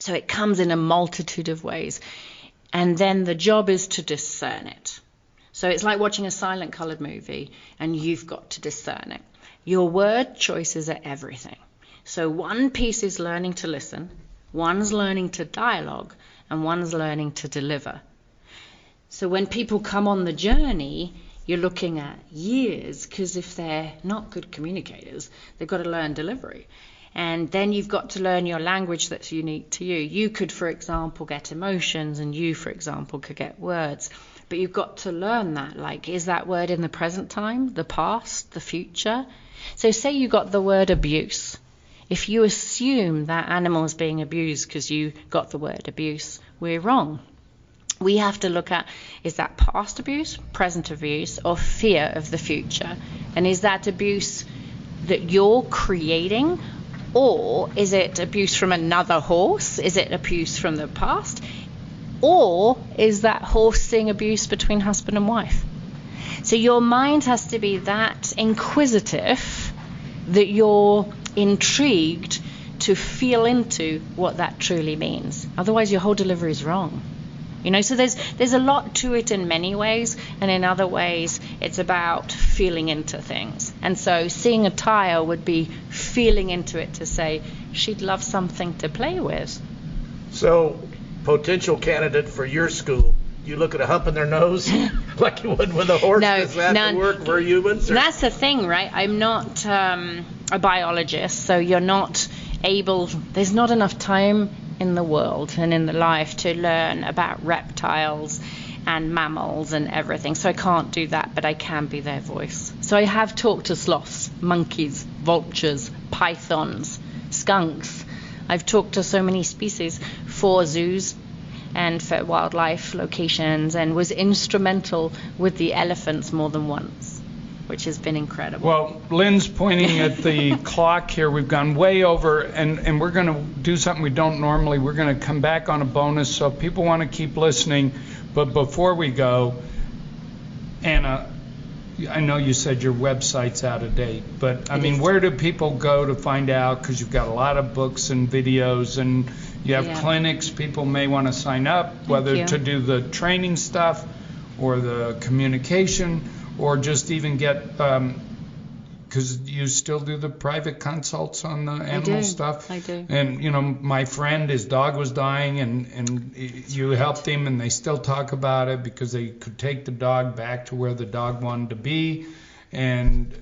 So it comes in a multitude of ways. And then the job is to discern it. So it's like watching a silent colored movie and you've got to discern it. Your word choices are everything. So one piece is learning to listen, one's learning to dialogue, and one's learning to deliver. So when people come on the journey, you're looking at years, because if they're not good communicators, they've got to learn delivery. And then you've got to learn your language that's unique to you. You could, for example, get emotions, and you, for example, could get words. But you've got to learn that. Like, is that word in the present time, the past, the future? So say you got the word abuse. If you assume that animal's being abused because you got the word abuse, we're wrong. We have to look at, is that past abuse, present abuse, or fear of the future? And is that abuse that you're creating, or is it abuse from another horse? Is it abuse from the past? Or is that horse seeing abuse between husband and wife? So your mind has to be that inquisitive that you're intrigued to feel into what that truly means. Otherwise your whole delivery is wrong. You know, so there's a lot to it in many ways, and in other ways it's about feeling into things. And so seeing a tire would be feeling into it to say she'd love something to play with. So potential candidate for your school, you look at a hump in their nose like you would with a horse. Does that work for humans? Or? That's the thing, right? I'm not a biologist, so you're not able, there's not enough time in the world and in the life to learn about reptiles and mammals and everything. So I can't do that, but I can be their voice. So I have talked to sloths, monkeys, vultures, pythons, skunks. I've talked to so many species for zoos and for wildlife locations, and was instrumental with the elephants more than once, which has been incredible. Well, Lynn's pointing at the clock here. We've gone way over, and we're going to do something we don't normally. We're going to come back on a bonus, so people want to keep listening. But before we go, Anna, I know you said your website's out of date, but I mean, where do people go to find out? Because you've got a lot of books and videos, and you have clinics. People may want to sign up, whether to do the training stuff or the communication, or just even get, because you still do the private consults on the animal stuff. I do. And, you know, my friend, his dog was dying, and you helped him, and they still talk about it because they could take the dog back to where the dog wanted to be. And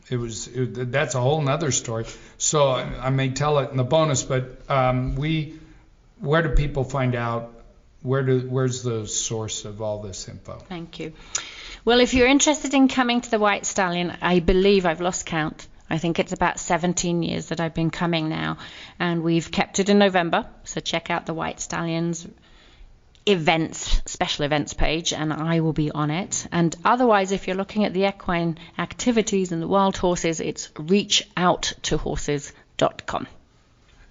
that's a whole nother story. So I may tell it in the bonus, but where do people find out? Where's the source of all this info? Thank you. Well, if you're interested in coming to the White Stallion, I believe, I've lost count, I think it's about 17 years that I've been coming now, and we've kept it in November. So check out the White Stallions events, special events page, and I will be on it. And otherwise, if you're looking at the equine activities and the wild horses, it's reachouttohorses.com.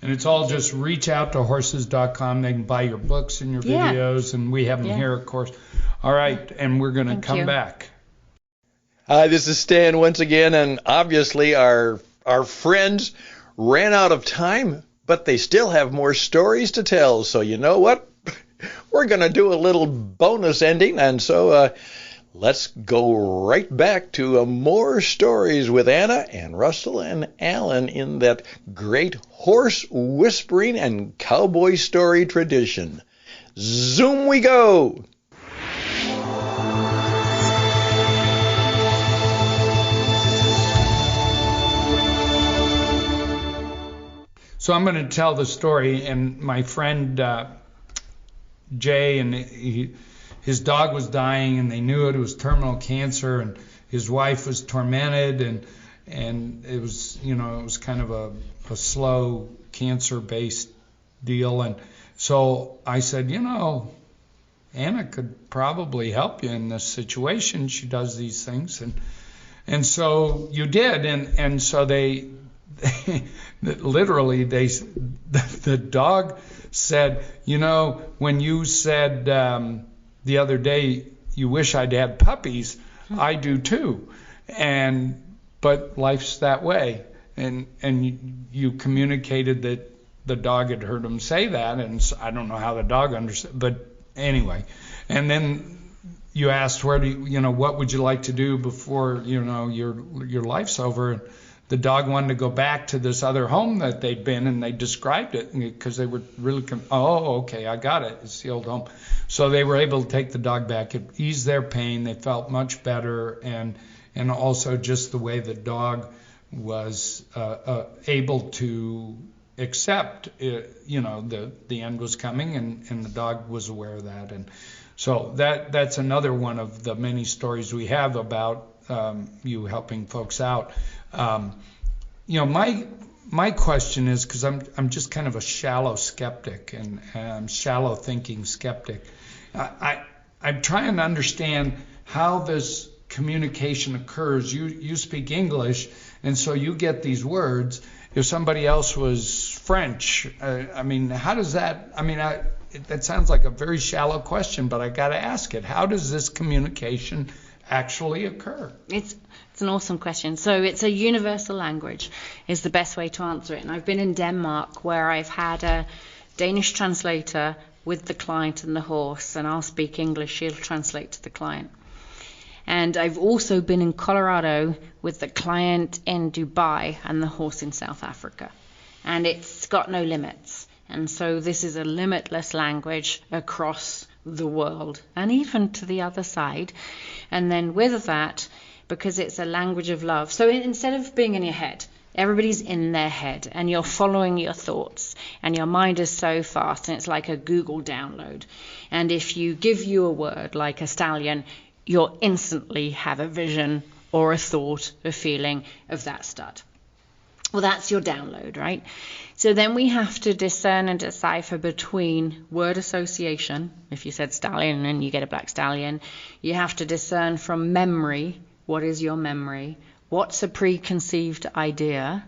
And it's all just reachouttohorses.com. They can buy your books and your videos, and we have them here, of course. All right, and we're going to come back. Hi, this is Stan once again, and obviously our friends ran out of time, but they still have more stories to tell. So you know what? We're going to do a little bonus ending, and so let's go right back to more stories with Anna and Russell and Alan in that great horse whispering and cowboy story tradition. Zoom we go! So I'm going to tell the story, and my friend Jay, and his dog was dying, and they knew it was terminal cancer, and his wife was tormented, and it was, it was kind of a slow cancer-based deal. And so I said, Anna could probably help you in this situation. She does these things, and so you did, and so they literally the dog said, when you said the other day you wish I'd had puppies, I do too, but life's that way, and you communicated that the dog had heard him say that, and so I don't know how the dog understood, but anyway, and then you asked what would you like to do before your life's over. And the dog wanted to go back to this other home that they'd been, and they described it because they were really, okay, I got it. It's the old home. So they were able to take the dog back. It eased their pain. They felt much better, and also just the way the dog was able to accept, the end was coming, and the dog was aware of that. And so that's another one of the many stories we have about you helping folks out. My question is, because I'm just kind of a shallow skeptic and shallow thinking skeptic. I'm trying to understand how this communication occurs. You speak English, and so you get these words. If somebody else was French, how does that? That sounds like a very shallow question, but I got to ask it. How does this communication actually occur? It's an awesome question. So it's a universal language is the best way to answer it. And I've been in Denmark where I've had a Danish translator with the client and the horse, and I'll speak English, she'll translate to the client. And I've also been in Colorado with the client in Dubai and the horse in South Africa. And it's got no limits. And so this is a limitless language across the world and even to the other side. And then with that, because it's a language of love, so instead of being in your head, everybody's in their head and you're following your thoughts and your mind is so fast and it's like a Google download. And if you give you a word like a stallion, you'll instantly have a vision or a thought, a feeling of that stud. Well, that's your download, right? So then we have to discern and decipher between word association. If you said stallion and you get a black stallion, you have to discern from memory. What is your memory? What's a preconceived idea?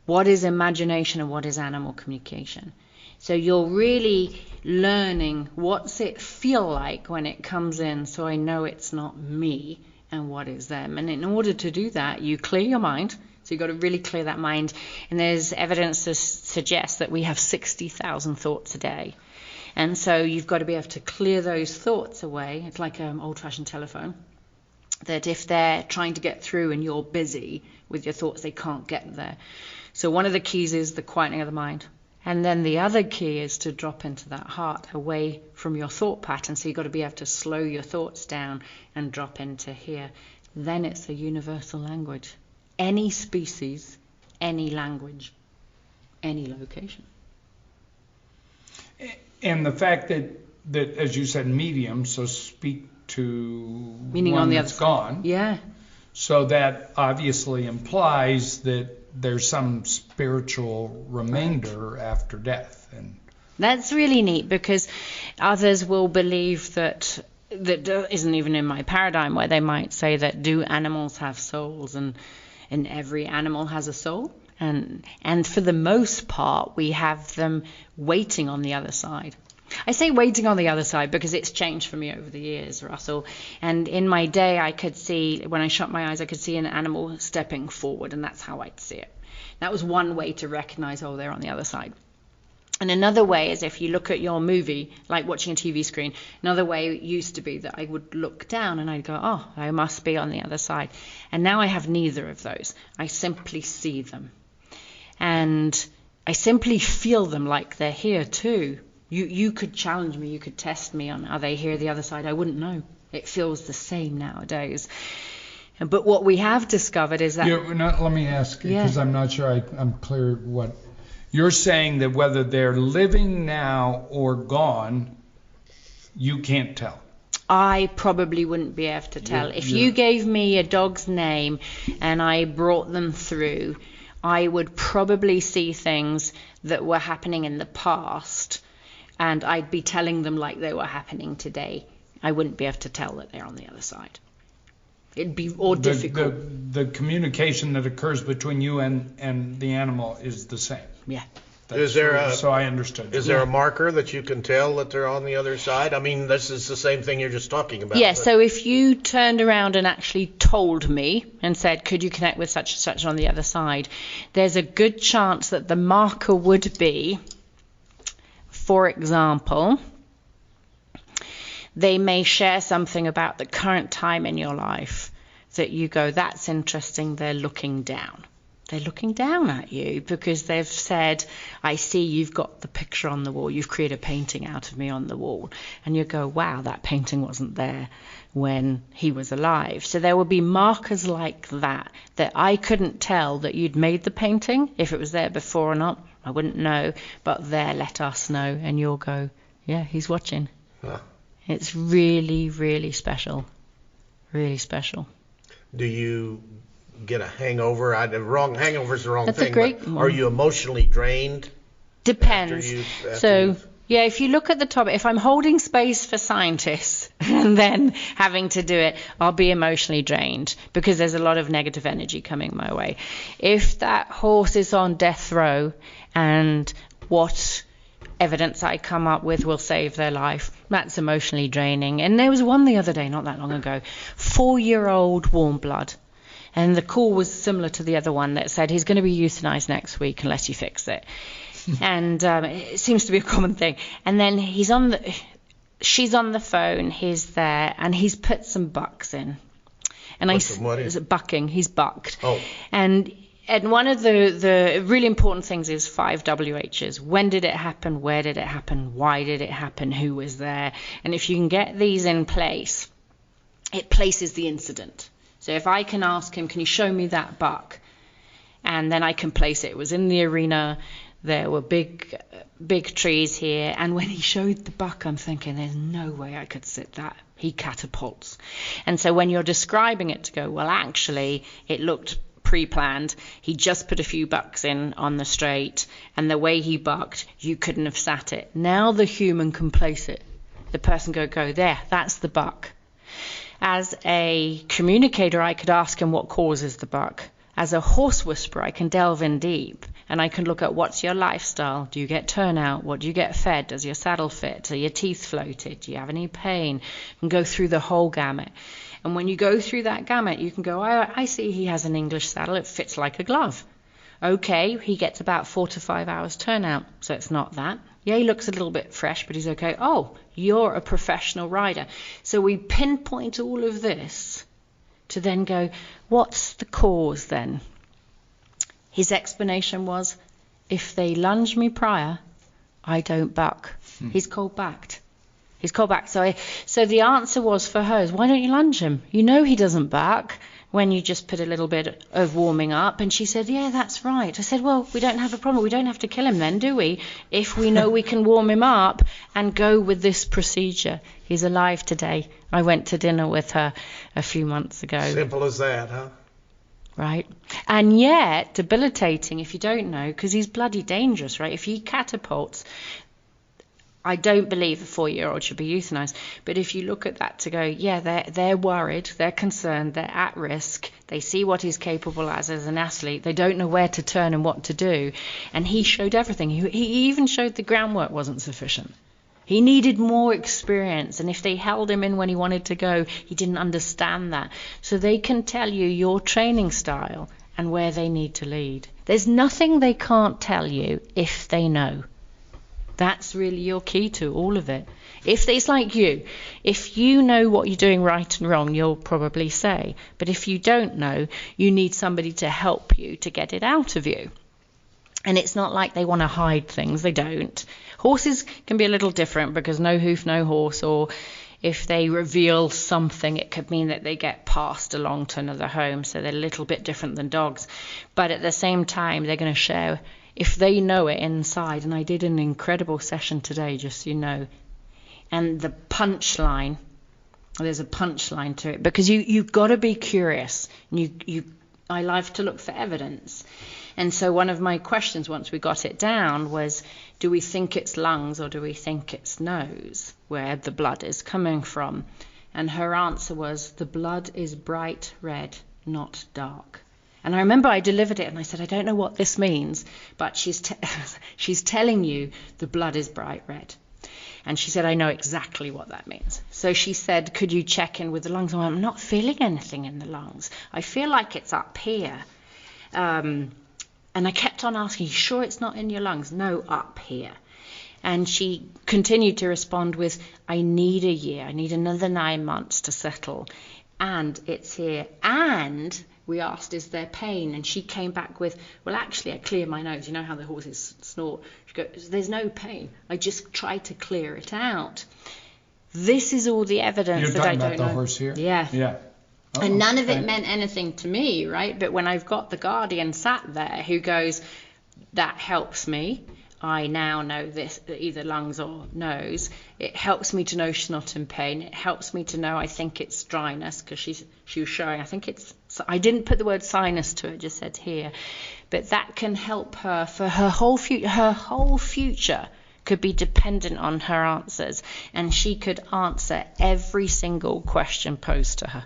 What is imagination and what is animal communication? So you're really learning what's it feel like when it comes in, so I know it's not me, and what is them. And in order to do that, you clear your mind. So you've got to really clear that mind. And there's evidence to suggest that we have 60,000 thoughts a day. And so you've got to be able to clear those thoughts away. It's like an old-fashioned telephone, that if they're trying to get through and you're busy with your thoughts, they can't get there. So one of the keys is the quietening of the mind. And then the other key is to drop into that heart, away from your thought pattern. So you've got to be able to slow your thoughts down and drop into here. Then it's a universal language. Any species, any language, any location. And the fact that as you said, medium, so speak to meaning one on the that's other gone. Side. Yeah. So that obviously implies that there's some spiritual remainder after death. And that's really neat, because others will believe that isn't even in my paradigm, where they might say that, do animals have souls? And every animal has a soul. And for the most part, we have them waiting on the other side. I say waiting on the other side because it's changed for me over the years, Russell. And in my day, I could see, when I shut my eyes, I could see an animal stepping forward, and that's how I'd see it. That was one way to recognize, oh, they're on the other side. And another way is, if you look at your movie, like watching a TV screen, another way used to be that I would look down and I'd go, oh, I must be on the other side. And now I have neither of those. I simply see them. And I simply feel them like they're here too. You could challenge me, you could test me on, are they here the other side? I wouldn't know. It feels the same nowadays. But what we have discovered is that... let me ask, because I'm not sure I'm clear what... You're saying that whether they're living now or gone, you can't tell. I probably wouldn't be able to tell. If you gave me a dog's name and I brought them through, I would probably see things that were happening in the past, and I'd be telling them like they were happening today. I wouldn't be able to tell that they're on the other side. It'd be difficult. The communication that occurs between you and the animal is the same. Yeah. So I understood. Is there a marker that you can tell that they're on the other side? I mean, this is the same thing you're just talking about. Yeah, so if you turned around and actually told me and said, could you connect with such and such on the other side, there's a good chance that the marker would be, for example, they may share something about the current time in your life that you go, that's interesting, they're looking down. They're looking down at you because they've said, I see you've got the picture on the wall. You've created a painting out of me on the wall. And you go, wow, that painting wasn't there when he was alive. So there will be markers like that I couldn't tell that you'd made the painting. If it was there before or not, I wouldn't know. But there, let us know. And you'll go, yeah, he's watching. Huh. It's really, really special. Really special. Do you get a hangover? Hangover's the wrong That's thing. A great one. Are you emotionally drained? Depends. Yeah, if you look at the top, if I'm holding space for scientists and then having to do it, I'll be emotionally drained because there's a lot of negative energy coming my way. If that horse is on death row and what evidence I come up with will save their life, that's emotionally draining. And there was one the other day, not that long ago, 4-year-old warm blood. And the call was similar to the other one that said he's going to be euthanized next week unless you fix it. And it seems to be a common thing. And then she's on the phone, he's there, and he's put some bucks in. And bucking, he's bucked. Oh. And one of the really important things is 5 WHs. When did it happen? Where did it happen? Why did it happen? Who was there? And if you can get these in place, it places the incident. So if I can ask him, can you show me that buck? And then I can place it. It was in the arena. There were big trees here. And when he showed the buck, I'm thinking, there's no way I could sit that. He catapults. And so when you're describing it to go, well, actually, it looked pre-planned. He just put a few bucks in on the straight. And the way he bucked, you couldn't have sat it. Now the human can place it. The person go there, that's the buck. As a communicator, I could ask him what causes the buck. As a horse whisperer, I can delve in deep and I can look at what's your lifestyle. Do you get turnout? What do you get fed? Does your saddle fit? Are your teeth floated? Do you have any pain? And go through the whole gamut. And when you go through that gamut, you can go, I see he has an English saddle. It fits like a glove. Okay, he gets about 4 to 5 hours turnout, so it's not that. Yeah, he looks a little bit fresh, but he's okay. Oh, you're a professional rider. So we pinpoint all of this to then go, what's the cause then? His explanation was, if they lunge me prior, I don't buck. He's cold-backed. So the answer was for her, why don't you lunge him? You know he doesn't buck. when you just put a little bit of warming up. And she said, yeah, that's right. I said, well, we don't have a problem. We don't have to kill him then, do we? If we know we can warm him up and go with this procedure. He's alive today. I went to dinner with her a few months ago. Simple as that, huh? Right. And yet debilitating if you don't know, because he's bloody dangerous, right? If he catapults, I don't believe a 4-year-old should be euthanized. But if you look at that to go, yeah, they're worried, they're concerned, they're at risk. They see what he's capable as an athlete. They don't know where to turn and what to do. And he showed everything. He even showed the groundwork wasn't sufficient. He needed more experience, and if they held him in when he wanted to go, he didn't understand that. So they can tell you your training style and where they need to lead. There's nothing they can't tell you if they know. That's really your key to all of it. If it's like you, if you know what you're doing right and wrong, you'll probably say. But if you don't know, you need somebody to help you to get it out of you. And it's not like they want to hide things. They don't. Horses can be a little different because no hoof, no horse, or if they reveal something, it could mean that they get passed along to another home. So they're a little bit different than dogs. But at the same time, they're going to share if they know it inside. And I did an incredible session today, just so you know. And the punchline, there's a punchline to it, because you've got to be curious. And I like to look for evidence. And so one of my questions once we got it down was, do we think it's lungs or do we think it's nose where the blood is coming from? And her answer was, the blood is bright red, not dark. And I remember I delivered it and I said, I don't know what this means, but she's telling you the blood is bright red. And she said, I know exactly what that means. So she said, could you check in with the lungs? I'm not feeling anything in the lungs. I feel like it's up here. And I kept on asking, you sure it's not in your lungs? No, up here. And she continued to respond with, I need a year. I need another 9 months to settle. And it's here. And we asked, is there pain? And she came back with, well, actually, I clear my nose. You know how the horses snort? She goes, there's no pain. I just tried to clear it out. This is all the evidence that I don't know. You're talking about the horse here? Yeah. Yeah. Oh, and none of it meant anything to me, right? But when I've got the guardian sat there who goes, that helps me. I now know this, either lungs or nose. It helps me to know she's not in pain. It helps me to know I think it's dryness, because she was showing, I think it's, I didn't put the word sinus to it, just said here. But that can help her for her whole future. Her whole future could be dependent on her answers, and she could answer every single question posed to her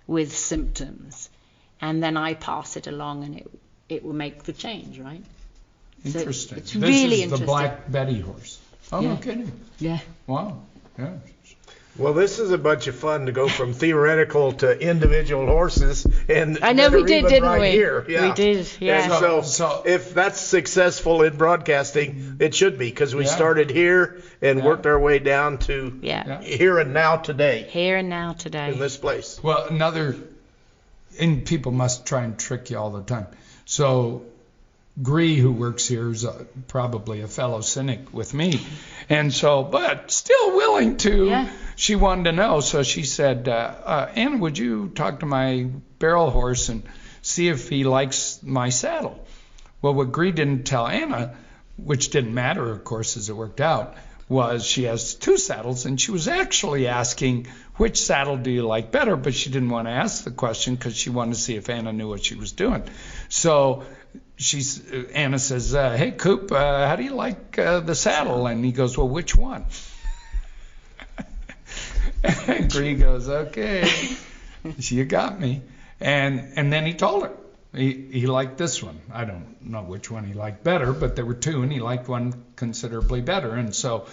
with symptoms, and then I pass it along, and it will make the change, right? Interesting. So it's really interesting. This is the Black Betty horse. Oh, yeah. No kidding. Yeah. Wow. Yeah. Well, this is a bunch of fun to go from theoretical to individual horses, and I know we did, didn't right we? Here. Yeah. We did, yeah. And so if that's successful in broadcasting, it should be, because we started here and worked our way down to here and now today. Here and now today. In this place. Well, and people must try and trick you all the time. So Gree, who works here, is probably a fellow cynic with me. And so, but still willing to, she wanted to know. So she said, Anna, would you talk to my barrel horse and see if he likes my saddle? Well, what Gree didn't tell Anna, which didn't matter, of course, as it worked out, was she has 2 saddles, and she was actually asking, which saddle do you like better? But she didn't want to ask the question because she wanted to see if Anna knew what she was doing. So Anna says, hey, Coop, how do you like the saddle? And he goes, well, which one? And Gree goes, okay, you got me. And then he told her. He liked this one. I don't know which one he liked better, but there were 2, and he liked one considerably better. And so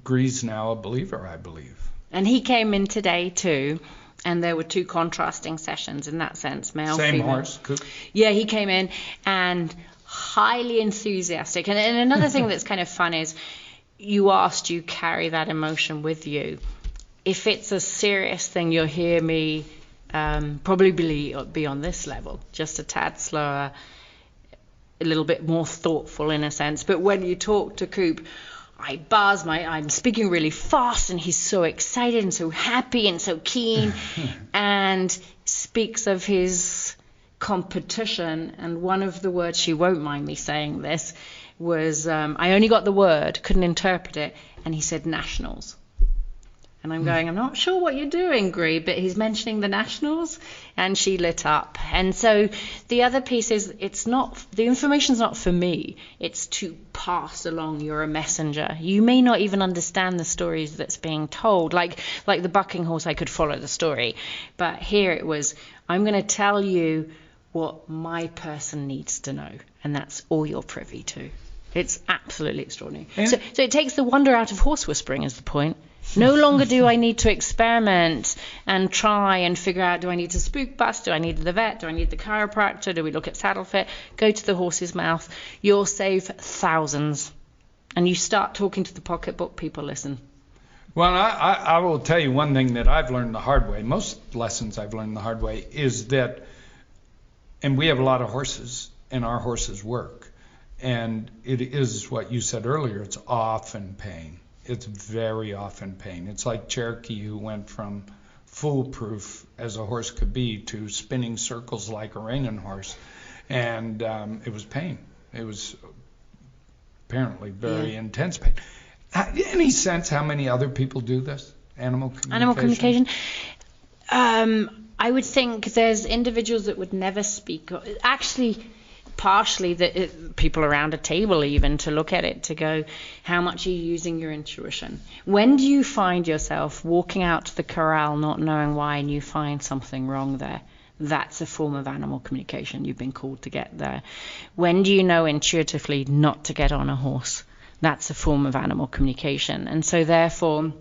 Gree's now a believer, I believe. And he came in today too, and there were 2 contrasting sessions in that sense, male, Same female. horse. Cool. Yeah, he came in and highly enthusiastic. And another thing that's kind of fun is you asked, you carry that emotion with you. If it's a serious thing, you'll hear me probably be on this level, just a tad slower, a little bit more thoughtful in a sense. But when you talk to Coop, I buzz, I'm speaking really fast, and he's so excited and so happy and so keen, and speaks of his competition. And one of the words, she won't mind me saying this, was, I only got the word, couldn't interpret it, and he said nationals. And I'm going, I'm not sure what you're doing, Gree, but he's mentioning the nationals, and she lit up. And so the other piece is, the information's not for me, it's to pass along. You're a messenger. You may not even understand the stories that's being told. Like the bucking horse, I could follow the story. But here it was, I'm going to tell you what my person needs to know, and that's all you're privy to. It's absolutely extraordinary. So it takes the wonder out of horse whispering, is the point. No longer do I need to experiment and try and figure out, do I need to spook bust? Do I need the vet? Do I need the chiropractor? Do we look at saddle fit? Go to the horse's mouth. You'll save thousands. And you start talking to the pocketbook, people listen. Well, I will tell you one thing that I've learned the hard way. Most lessons I've learned the hard way is that, and we have a lot of horses, and our horses work. And it is what you said earlier, it's often pain. It's very often pain. It's like Cherokee, who went from foolproof as a horse could be to spinning circles like a reining horse. And it was pain. It was apparently very intense pain. Any sense how many other people do this? Animal communication? Animal communication? I would think there's individuals that would never speak. Actually, partially people around a table even to look at it, to go, how much are you using your intuition? When do you find yourself walking out to the corral not knowing why, and you find something wrong there? That's a form of animal communication. You've been called to get there. When do you know intuitively not to get on a horse? That's a form of animal communication. And so therefore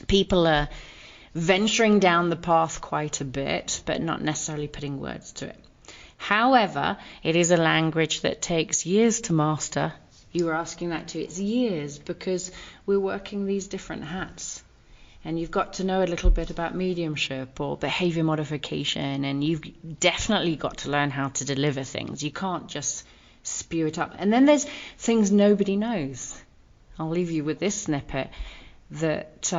people are venturing down the path quite a bit, but not necessarily putting words to it. However, it is a language that takes years to master. You were asking that too. It's years, because we're working these different hats. And you've got to know a little bit about mediumship or behavior modification, and you've definitely got to learn how to deliver things. You can't just spew it up. And then there's things nobody knows. I'll leave you with this snippet, that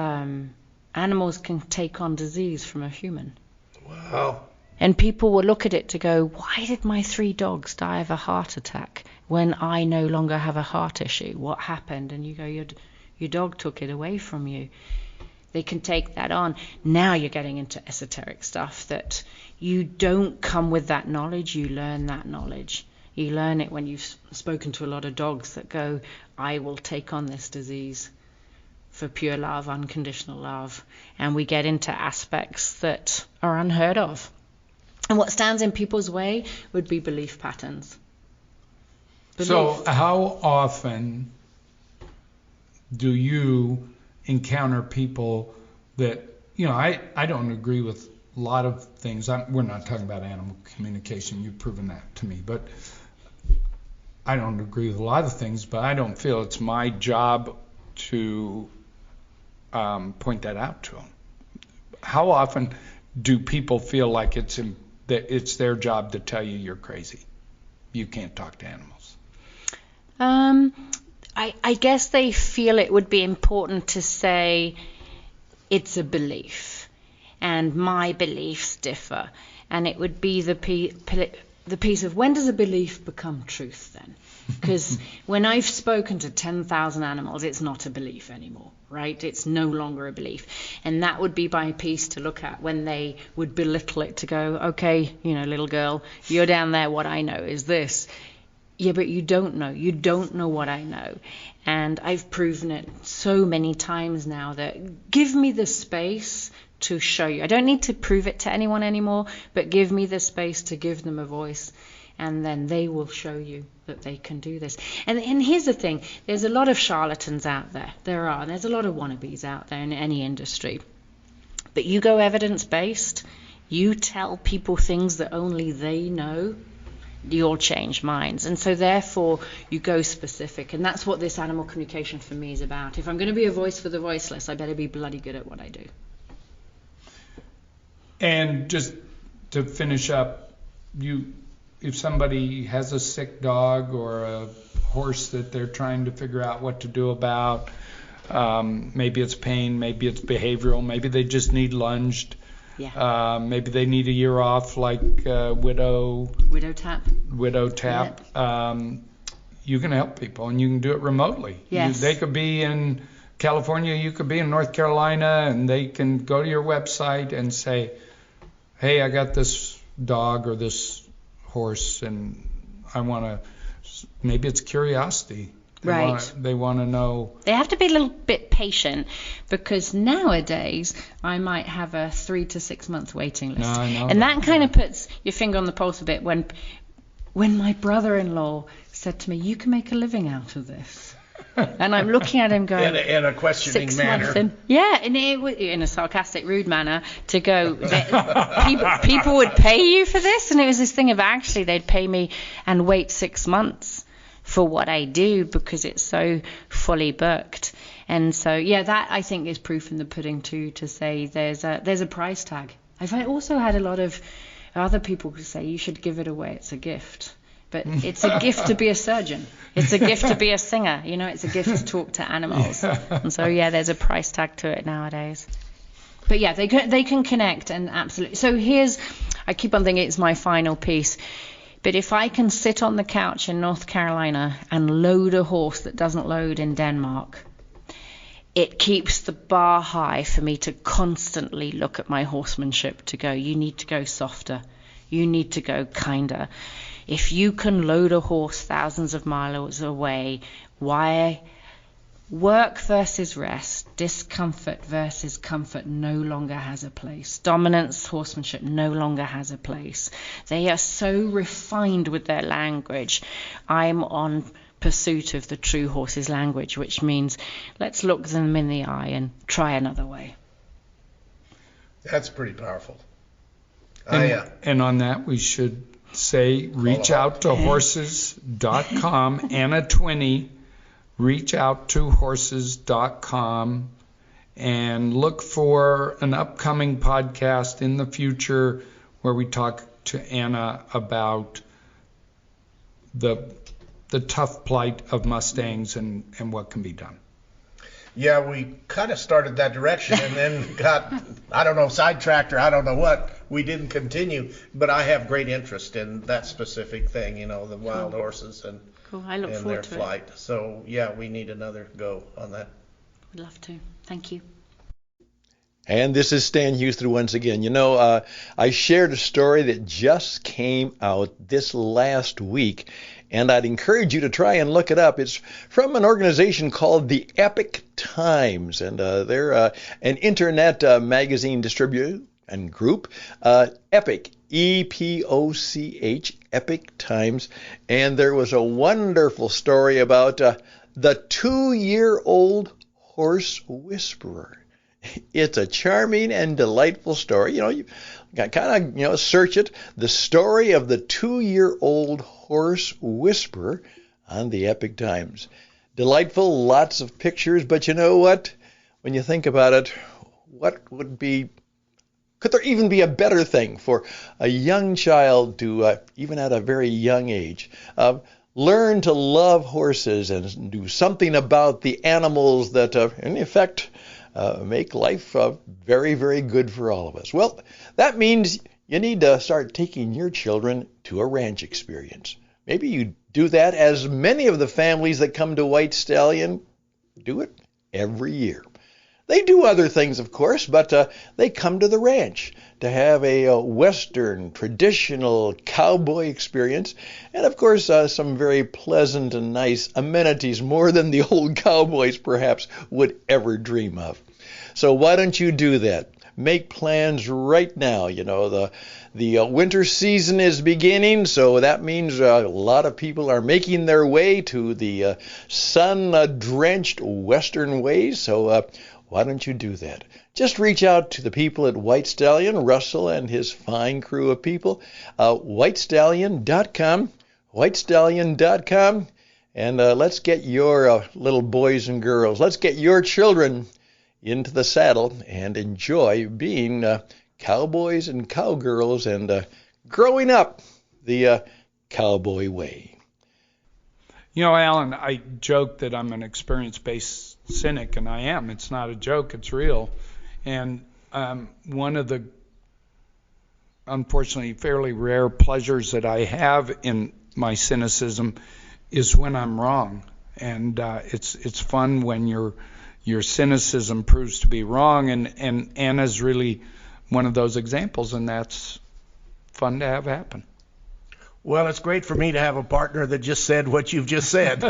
animals can take on disease from a human. Wow. And people will look at it to go, why did my 3 dogs die of a heart attack when I no longer have a heart issue? What happened? And you go, your dog took it away from you. They can take that on. Now you're getting into esoteric stuff that you don't come with that knowledge. You learn that knowledge. You learn it when you've spoken to a lot of dogs that go, I will take on this disease for pure love, unconditional love. And we get into aspects that are unheard of. And what stands in people's way would be belief patterns. So how often do you encounter people that, I don't agree with a lot of things. We're not talking about animal communication. You've proven that to me. But I don't agree with a lot of things, but I don't feel it's my job to point that out to them. How often do people feel like it's their job to tell you you're crazy? You can't talk to animals. I guess they feel it would be important to say it's a belief, and my beliefs differ, and it would be the piece of, when does a belief become truth then? Because when I've spoken to 10,000 animals, it's not a belief anymore, right? It's no longer a belief. And that would be my piece to look at, when they would belittle it, to go, okay, little girl, you're down there, what I know is this. Yeah, but you don't know. You don't know what I know. And I've proven it so many times now that give me the space to show you. I don't need to prove it to anyone anymore, but give me the space to give them a voice, and then they will show you that they can do this. And here's the thing. There's a lot of charlatans out there. There's a lot of wannabes out there in any industry. But you go evidence-based, you tell people things that only they know, you'll change minds. And so therefore you go specific, and that's what this animal communication for me is about. If I'm going to be a voice for the voiceless, I better be bloody good at what I do. And just to finish up, you if somebody has a sick dog or a horse that they're trying to figure out what to do about, maybe it's pain, maybe it's behavioral, maybe they just need lunged. Yeah. Maybe they need a year off, like Widow Tap. Yeah. You can help people, and you can do it remotely. Yes. They could be in California, you could be in North Carolina, and they can go to your website and say, hey, I got this dog or this horse, and I want to, maybe it's curiosity. They want to know. They have to be a little bit patient, because nowadays I might have a 3 to 6 month waiting list. No, I know and that kind of puts your finger on the pulse a bit when my brother-in-law said to me, you can make a living out of this. And I'm looking at him going, in a questioning 6 manner. months in. Yeah, and in a sarcastic, rude manner, to go, people would pay you for this? And it was this thing of actually they'd pay me and wait 6 months for what I do because it's so fully booked. And so, yeah, that I think is proof in the pudding too, to say there's a price tag. I've also had a lot of other people who say you should give it away, it's a gift. But it's a gift to be a surgeon. It's a gift to be a singer. It's a gift to talk to animals. And so, yeah, there's a price tag to it nowadays. But, yeah, they can connect, and absolutely. So I keep on thinking it's my final piece. But if I can sit on the couch in North Carolina and load a horse that doesn't load in Denmark, it keeps the bar high for me to constantly look at my horsemanship to go, you need to go softer. You need to go kinder. If you can load a horse thousands of miles away, why work versus rest, discomfort versus comfort no longer has a place. Dominance, horsemanship no longer has a place. They are so refined with their language. I'm on pursuit of the true horse's language, which means let's look them in the eye and try another way. That's pretty powerful. And on that, we should say reach out to horses.com. Anna Twinney, reach out to horses.com, and look for an upcoming podcast in the future where we talk to Anna about the tough plight of Mustangs and what can be done. Yeah, we kind of started that direction and then got, sidetracked or I don't know what. We didn't continue, but I have great interest in that specific thing, the wild horses and, I look and forward their to flight. it. So, yeah, we need another go on that. I'd love to. Thank you. And this is Stan Houston once again. I shared a story that just came out this last week, and I'd encourage you to try and look it up. It's from an organization called the Epic Times, and they're an internet magazine distributor and group. Epic, E-P-O-C-H, Epic Times. And there was a wonderful story about the 2-year-old horse whisperer. It's a charming and delightful story. You kind of search it. The story of the 2-year-old horse whisperer on the Epic Times. Delightful, lots of pictures, but you know what? When you think about it, could there even be a better thing for a young child to, even at a very young age, learn to love horses and do something about the animals that, in effect, make life very, very good for all of us? Well, that means you need to start taking your children to a ranch experience. Maybe you do that as many of the families that come to White Stallion do it every year. They do other things, of course, but they come to the ranch to have a Western, traditional cowboy experience, and of course some very pleasant and nice amenities, more than the old cowboys perhaps would ever dream of. So why don't you do that? Make plans right now. The winter season is beginning, so that means a lot of people are making their way to the sun-drenched Western ways, so why don't you do that? Just reach out to the people at White Stallion, Russell and his fine crew of people, whitestallion.com, whitestallion.com, and let's get your little boys and girls, let's get your children into the saddle and enjoy being cowboys and cowgirls and growing up the cowboy way. You know, Alan, I joke that I'm an experience-based cynic, and I am. It's not a joke, it's real. And one of the, unfortunately, fairly rare pleasures that I have in my cynicism is when I'm wrong. And it's fun when your cynicism proves to be wrong. And Anna's really one of those examples, and that's fun to have happen. Well, it's great for me to have a partner that just said what you've just said.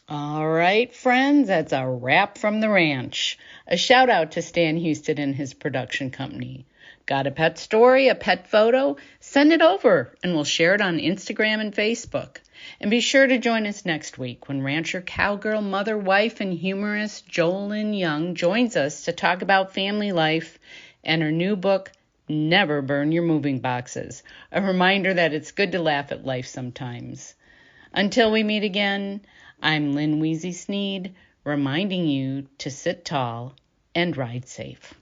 All right, friends, that's a wrap from the ranch. A shout out to Stan Houston and his production company. Got a pet story, a pet photo? Send it over and we'll share it on Instagram and Facebook. And be sure to join us next week when rancher, cowgirl, mother, wife, and humorist Jolyn Young joins us to talk about family life and her new book, Never Burn Your Moving Boxes. A reminder that it's good to laugh at life sometimes. Until we meet again, I'm Lynn Weezy Sneed, reminding you to sit tall and ride safe.